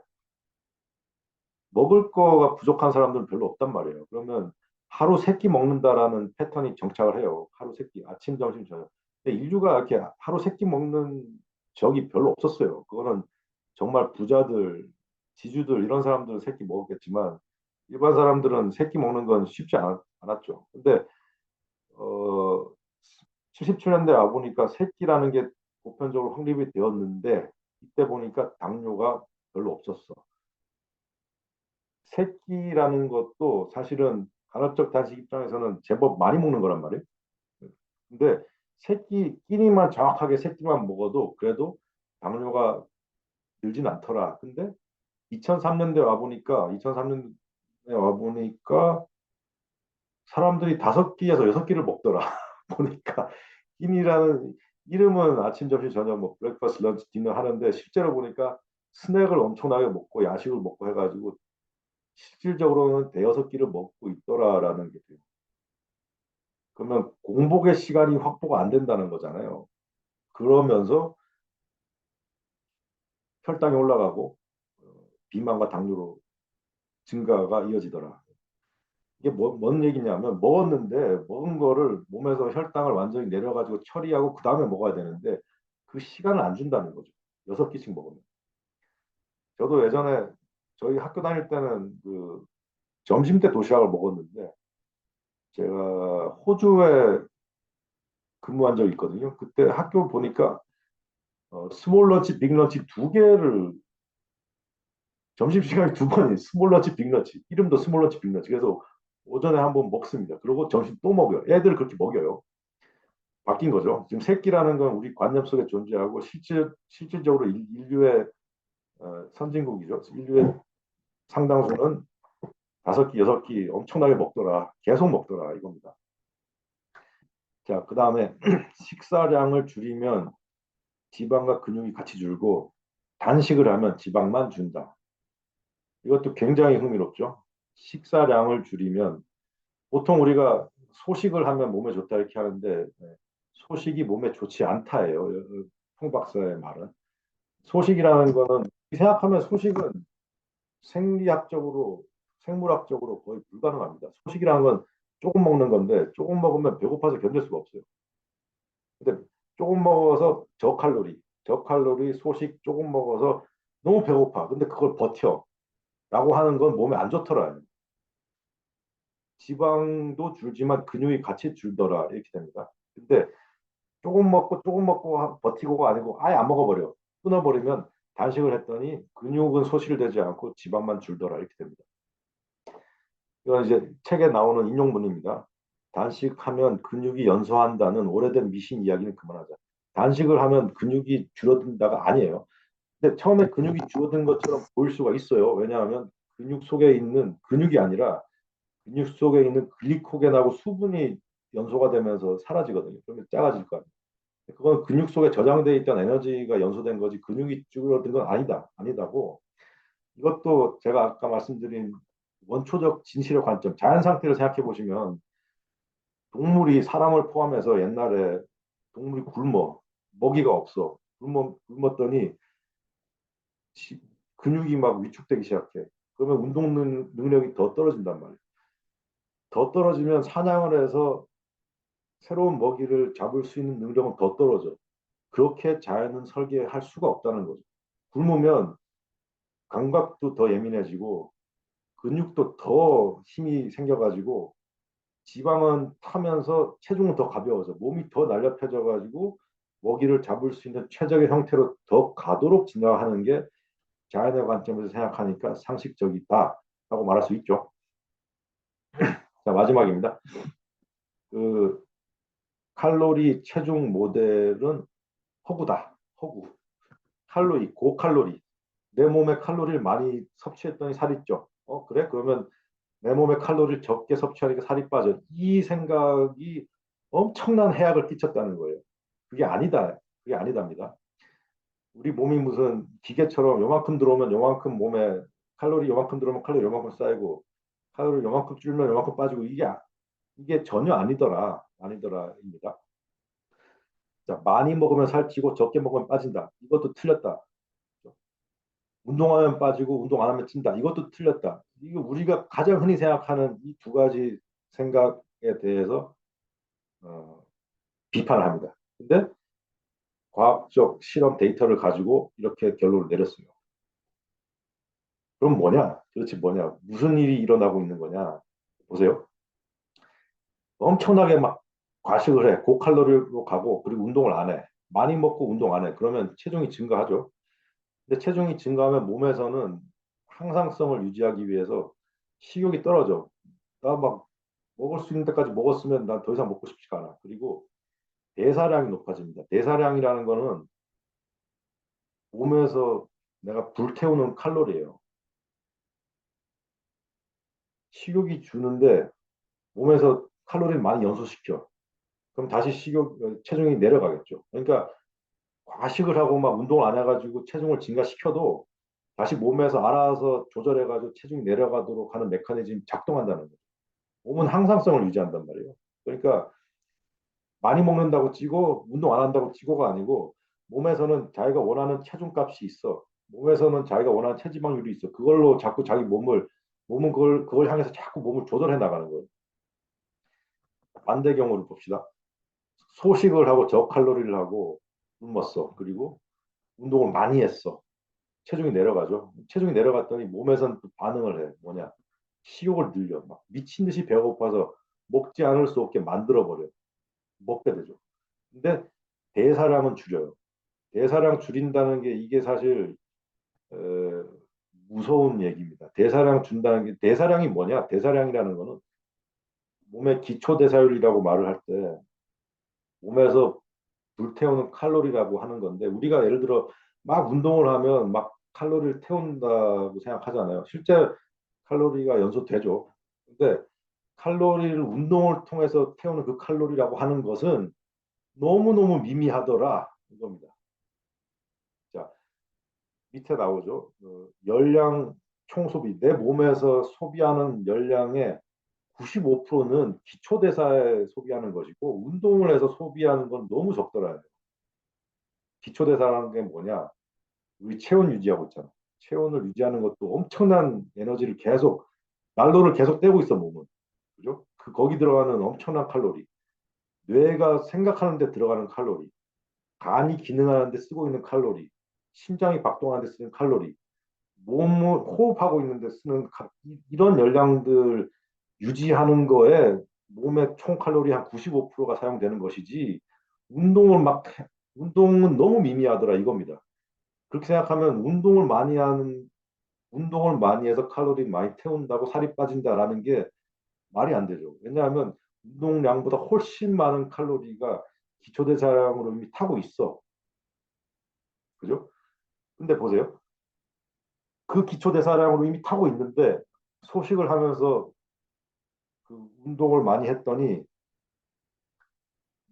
먹을 거가 부족한 사람들은 별로 없단 말이에요. 그러면 하루 세 끼 먹는다라는 패턴이 정착을 해요. 하루 세 끼, 아침, 점심, 저녁. 근데 인류가 이렇게 하루 세 끼 먹는 적이 별로 없었어요. 그거는 정말 부자들, 지주들 이런 사람들은 세 끼 먹었겠지만 일반 사람들은 세 끼 먹는 건 쉽지 않았죠. 근데 77년대 와 보니까 세 끼라는 게 보편적으로 확립이 되었는데 이때 보니까 당뇨가 별로 없었어. 새끼라는 것도 사실은 간헐적 단식 입장에서는 제법 많이 먹는 거란 말이에요. 근데 새끼 끼니만 정확하게 새끼만 먹어도 그래도 당뇨가 들진 않더라. 근데 2003년대 와 보니까 2003년에 와 보니까 사람들이 다섯 끼에서 여섯 끼를 먹더라. 보니까 끼니라는 이름은 아침, 점심, 저녁 뭐 브렉퍼스트, 런치, 디너 하는데 실제로 보니까 스낵을 엄청나게 먹고 야식을 먹고 해가지고 실질적으로는 대여섯 끼를 먹고 있더라라는 게 돼요. 그러면 공복의 시간이 확보가 안 된다는 거잖아요. 그러면서 혈당이 올라가고 비만과 당뇨로 증가가 이어지더라. 이게 뭔 얘기냐면 먹었는데 먹은 거를 몸에서 혈당을 완전히 내려가지고 처리하고 그 다음에 먹어야 되는데 그 시간을 안 준다는 거죠. 여섯 끼씩 먹으면. 저도 예전에 저희 학교 다닐 때는 그 점심 때 도시락을 먹었는데 제가 호주에 근무한 적이 있거든요. 그때 학교 보니까 스몰 런치, 빅 런치 두 개를 점심시간에 두 번이 스몰 런치, 빅 런치. 이름도 스몰 런치, 빅 런치. 그래서 오전에 한번 먹습니다. 그리고 점심 또 먹어요. 애들 그렇게 먹여요. 바뀐 거죠. 지금 새끼라는 건 우리 관념 속에 존재하고 실질적으로 인류의 선진국이죠. 인류의 상당수는 다섯 끼, 여섯 끼 엄청나게 먹더라. 계속 먹더라. 이겁니다. 자, 그 다음에 식사량을 줄이면 지방과 근육이 같이 줄고 단식을 하면 지방만 준다. 이것도 굉장히 흥미롭죠. 식사량을 줄이면 보통 우리가 소식을 하면 몸에 좋다 이렇게 하는데 소식이 몸에 좋지 않다예요. 송 박사의 말은. 소식이라는 거는 생각하면 소식은 생리학적으로 생물학적으로 거의 불가능합니다. 소식이라는 건 조금 먹는 건데 조금 먹으면 배고파서 견딜 수가 없어요. 근데 조금 먹어서 저칼로리 소식 조금 먹어서 너무 배고파. 근데 그걸 버텨. 라고 하는 건 몸에 안 좋더라. 지방도 줄지만 근육이 같이 줄더라. 이렇게 됩니다. 근데 조금 먹고 버티고가 아니고 아예 안 먹어버려. 끊어버리면 단식을 했더니 근육은 소실되지 않고 지방만 줄더라. 이렇게 됩니다. 이건 이제 책에 나오는 인용문입니다. 단식하면 근육이 연소한다는 오래된 미신 이야기는 그만하자. 단식을 하면 근육이 줄어든다가 아니에요. 근데 처음에 근육이 줄어든 것처럼 보일 수가 있어요. 왜냐하면 근육 속에 있는 근육이 아니라 근육 속에 있는 글리코겐하고 수분이 연소가 되면서 사라지거든요. 그러면 작아질 거 아니에요. 그건 근육 속에 저장돼 있던 에너지가 연소된 거지 근육이 줄어든 건 아니다. 아니다고. 이것도 제가 아까 말씀드린 원초적 진실의 관점, 자연 상태를 생각해 보시면 동물이 사람을 포함해서 옛날에 동물이 굶어 먹이가 없어 굶었더니 근육이 막 위축되기 시작해. 그러면 운동 능력이 더 떨어진단 말이에요. 더 떨어지면 사냥을 해서 새로운 먹이를 잡을 수 있는 능력은 더 떨어져. 그렇게 자연은 설계할 수가 없다는 거죠. 굶으면 감각도 더 예민해지고 근육도 더 힘이 생겨가지고 지방은 타면서 체중은 더 가벼워져 몸이 더 날렵해져가지고 먹이를 잡을 수 있는 최적의 형태로 더 가도록 진화하는 게 자연의 관점에서 생각하니까 상식적이다라고 말할 수 있죠. 자, 마지막입니다. 그 칼로리 체중 모델은 허구다. 허구. 고칼로리. 내 몸에 칼로리를 많이 섭취했더니 살이 쪄. 그래? 그러면 내 몸에 칼로리를 적게 섭취하니까 살이 빠져. 이 생각이 엄청난 해악을 끼쳤다는 거예요. 그게 아니다. 그게 아니답니다. 우리 몸이 무슨 기계처럼 요만큼 들어오면 요만큼 몸에 칼로리 요만큼 들어오면 칼로리 요만큼 쌓이고 칼로리 요만큼 줄면 요만큼 빠지고 이게 전혀 아니더라. 아니더라입니다. 자, 많이 먹으면 살찌고 적게 먹으면 빠진다. 이것도 틀렸다. 운동하면 빠지고 운동 안 하면 찐다. 이것도 틀렸다. 이거 우리가 가장 흔히 생각하는 이 두 가지 생각에 대해서 어, 비판을 합니다. 근데 과학적 실험 데이터를 가지고 이렇게 결론을 내렸어요. 그럼 뭐냐? 도대체 뭐냐? 무슨 일이 일어나고 있는 거냐? 보세요. 엄청나게 막 과식을 해. 고칼로리로 가고 그리고 운동을 안 해. 많이 먹고 운동 안 해. 그러면 체중이 증가하죠. 근데 체중이 증가하면 몸에서는 항상성을 유지하기 위해서 식욕이 떨어져. 나 막 먹을 수 있는 데까지 먹었으면 난 더 이상 먹고 싶지가 않아. 그리고 대사량이 높아집니다. 대사량이라는 거는 몸에서 내가 불태우는 칼로리예요. 식욕이 주는데 몸에서 칼로리를 많이 연소시켜. 그럼 다시 체중이 내려가겠죠. 그러니까 과식을 하고 막 운동을 안 해가지고 체중을 증가시켜도 다시 몸에서 알아서 조절해가지고 체중이 내려가도록 하는 메커니즘이 작동한다는 거죠. 몸은 항상성을 유지한단 말이에요. 그러니까 많이 먹는다고 찌고 운동 안 한다고 찌고가 아니고 몸에서는 자기가 원하는 체중값이 있어. 몸에서는 자기가 원하는 체지방률이 있어. 그걸로 자꾸 몸은 그걸 향해서 자꾸 몸을 조절해 나가는 거예요. 반대 경우를 봅시다. 소식을 하고 저칼로리를 하고 굶었어. 그리고 운동을 많이 했어. 체중이 내려가죠. 체중이 내려갔더니 몸에서는 또 반응을 해. 뭐냐? 식욕을 늘려. 막 미친 듯이 배가 고파서 먹지 않을 수 없게 만들어 버려. 먹게 되죠. 근데 대사량은 줄여요. 대사량 줄인다는 게 이게 사실 어, 무서운 얘기입니다. 대사량 준다는 게 대사량이 뭐냐? 대사량이라는 거는 몸의 기초 대사율이라고 말을 할 때 몸에서 불태우는 칼로리라고 하는 건데 우리가 예를 들어 막 운동을 하면 막 칼로리를 태운다고 생각하잖아요. 실제 칼로리가 연소되죠. 근데 칼로리를 운동을 통해서 태우는 그 칼로리라고 하는 것은 너무너무 미미하더라 이겁니다. 자, 밑에 나오죠. 열량 총소비, 내 몸에서 소비하는 열량의 95%는 기초대사에 소비하는 것이고 운동을 해서 소비하는 건 너무 적더라요. 기초대사라는 게 뭐냐? 우리 체온 유지하고 있잖아. 체온을 유지하는 것도 엄청난 에너지를 계속 난로를 계속 떼고 있어 몸은. 그죠? 그 거기 들어가는 엄청난 칼로리. 뇌가 생각하는 데 들어가는 칼로리. 간이 기능하는 데 쓰고 있는 칼로리. 심장이 박동하는 데 쓰는 칼로리. 몸을 호흡하고 있는 데 쓰는 이런 열량들 유지하는 거에 몸의 총 칼로리 한 95%가 사용되는 것이지 운동을 막 운동은 너무 미미하더라 이겁니다. 그렇게 생각하면 운동을 많이 해서 칼로리 많이 태운다고 살이 빠진다라는 게 말이 안 되죠. 왜냐하면 운동량보다 훨씬 많은 칼로리가 기초대사량으로 이미 타고 있어. 그죠? 근데 보세요. 그 기초대사량으로 이미 타고 있는데 소식을 하면서 그 운동을 많이 했더니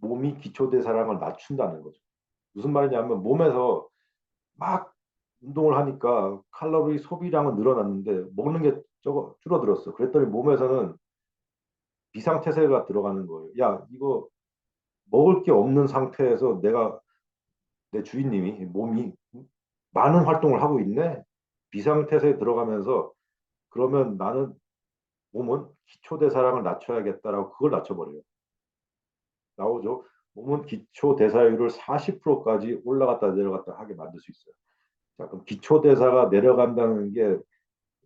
몸이 기초대사량을 낮춘다는 거죠. 무슨 말이냐면 몸에서 막 운동을 하니까 칼로리 소비량은 늘어났는데 먹는 게 저거 줄어들었어. 그랬더니 몸에서는 비상태세가 들어가는 거예요. 야, 이거 먹을 게 없는 상태에서 내 주인님이 몸이 많은 활동을 하고 있네. 비상태세에 들어가면서 그러면 나는 몸은 기초대사량을 낮춰야겠다라고 그걸 낮춰버려요. 나오죠. 몸은 기초대사율을 40%까지 올라갔다 내려갔다 하게 만들 수 있어요. 자, 그럼 기초대사가 내려간다는 게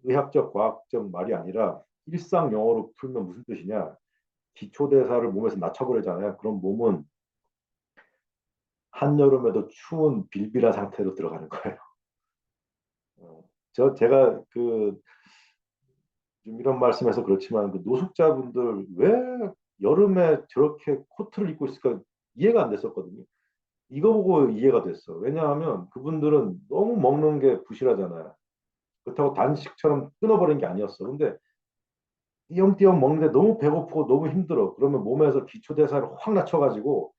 의학적, 과학적 말이 아니라 일상 용어로 풀면 무슨 뜻이냐? 기초대사를 몸에서 낮춰버리잖아요. 그럼 몸은 한여름에도 추운 빌빌한 상태로 들어가는 거예요. 제가 좀 이런 말씀해서 그렇지만 그 노숙자분들 왜 여름에 저렇게 코트를 입고 있을까 이해가 안 됐었거든요. 이거 보고 이해가 됐어. 왜냐하면 그분들은 너무 먹는 게 부실하잖아요. 그렇다고 단식처럼 끊어버린 게 아니었어. 근데 띄엄띄엄 먹는데 너무 배고프고 너무 힘들어. 그러면 몸에서 기초대사를 확 낮춰가지고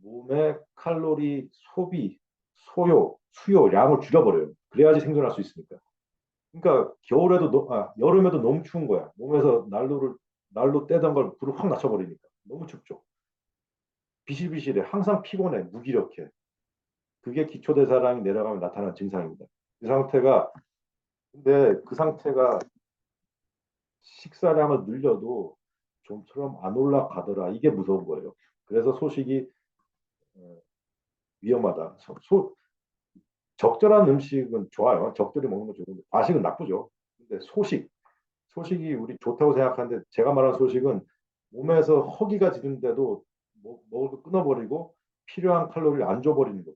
몸의 칼로리 소비, 수요량을 줄여버려요. 그래야지 생존할 수 있으니까. 그러니까 여름에도 너무 추운 거야. 몸에서 난로 떼던 걸 불을 확 낮춰버리니까 너무 춥죠. 비실비실해. 항상 피곤해. 무기력해. 그게 기초대사량이 내려가면 나타나는 증상입니다. 그 상태가 근데 그 상태가 식사량을 늘려도 좀처럼 안 올라가더라. 이게 무서운 거예요. 그래서 소식이 어, 위험하다. 적절한 음식은 좋아요. 적절히 먹는 건 좋은데 과식은 나쁘죠. 근데 소식이 우리 좋다고 생각하는데 제가 말한 소식은 몸에서 허기가 지는데도 먹을 거 끊어버리고 필요한 칼로리를 안 줘버리는 것.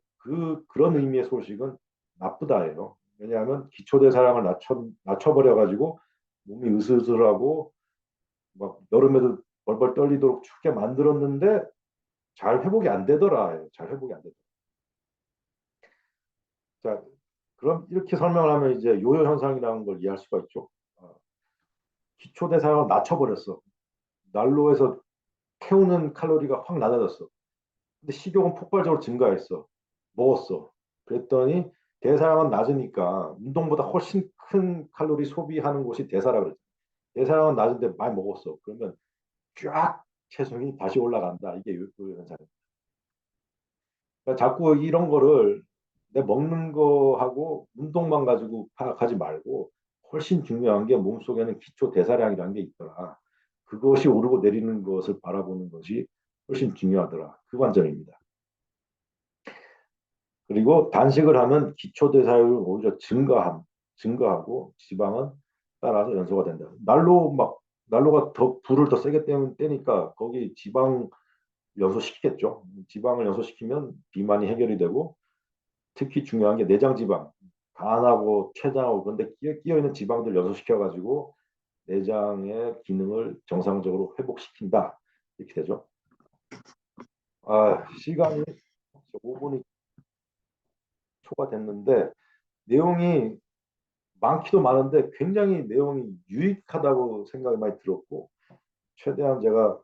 그런 의미의 소식은 나쁘다예요. 왜냐하면 기초대사량을 낮춰버려가지고 몸이 으슬으슬하고 막 여름에도 벌벌 떨리도록 춥게 만들었는데 잘 회복이 안 되더라. 잘 회복이 안 되더라. 자, 그럼 이렇게 설명을 하면 이제 요요 현상이라는 걸 이해할 수가 있죠. 기초대사량을 낮춰버렸어. 난로에서 태우는 칼로리가 확 낮아졌어. 근데 식욕은 폭발적으로 증가했어. 먹었어. 그랬더니 대사량은 낮으니까 운동보다 훨씬 큰 칼로리 소비하는 곳이 대사라 그랬죠. 대사량은 낮은데 많이 먹었어. 그러면 쫙 체중이 다시 올라간다. 이게 요요 현상이에요. 그러니까 자꾸 이런 거를 내 먹는 거하고 운동만 가지고 파악하지 말고 훨씬 중요한 게 몸속에는 기초 대사량이라는 게 있더라. 그것이 오르고 내리는 것을 바라보는 것이 훨씬 중요하더라. 그 관점입니다. 그리고 단식을 하면 기초 대사율은 오히려 증가하고 지방은 따라서 연소가 된다. 난로가 더 불을 더 세게 떼니까 거기 지방 연소시키겠죠. 지방을 연소시키면 비만이 해결이 되고 특히 중요한 게 내장 지방, 간하고 췌장하고 그런데 끼어 있는 지방들 연소시켜 가지고 내장의 기능을 정상적으로 회복시킨다. 이렇게 되죠. 시간이 5분이 초과됐는데 내용이 많기도 많은데 굉장히 내용이 유익하다고 생각이 많이 들었고 최대한 제가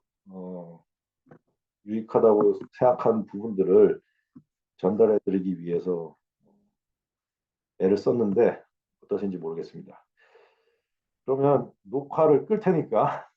유익하다고 생각한 부분들을 전달해 드리기 위해서 애를 썼는데 어떠신지 모르겠습니다. 그러면 녹화를 끌 테니까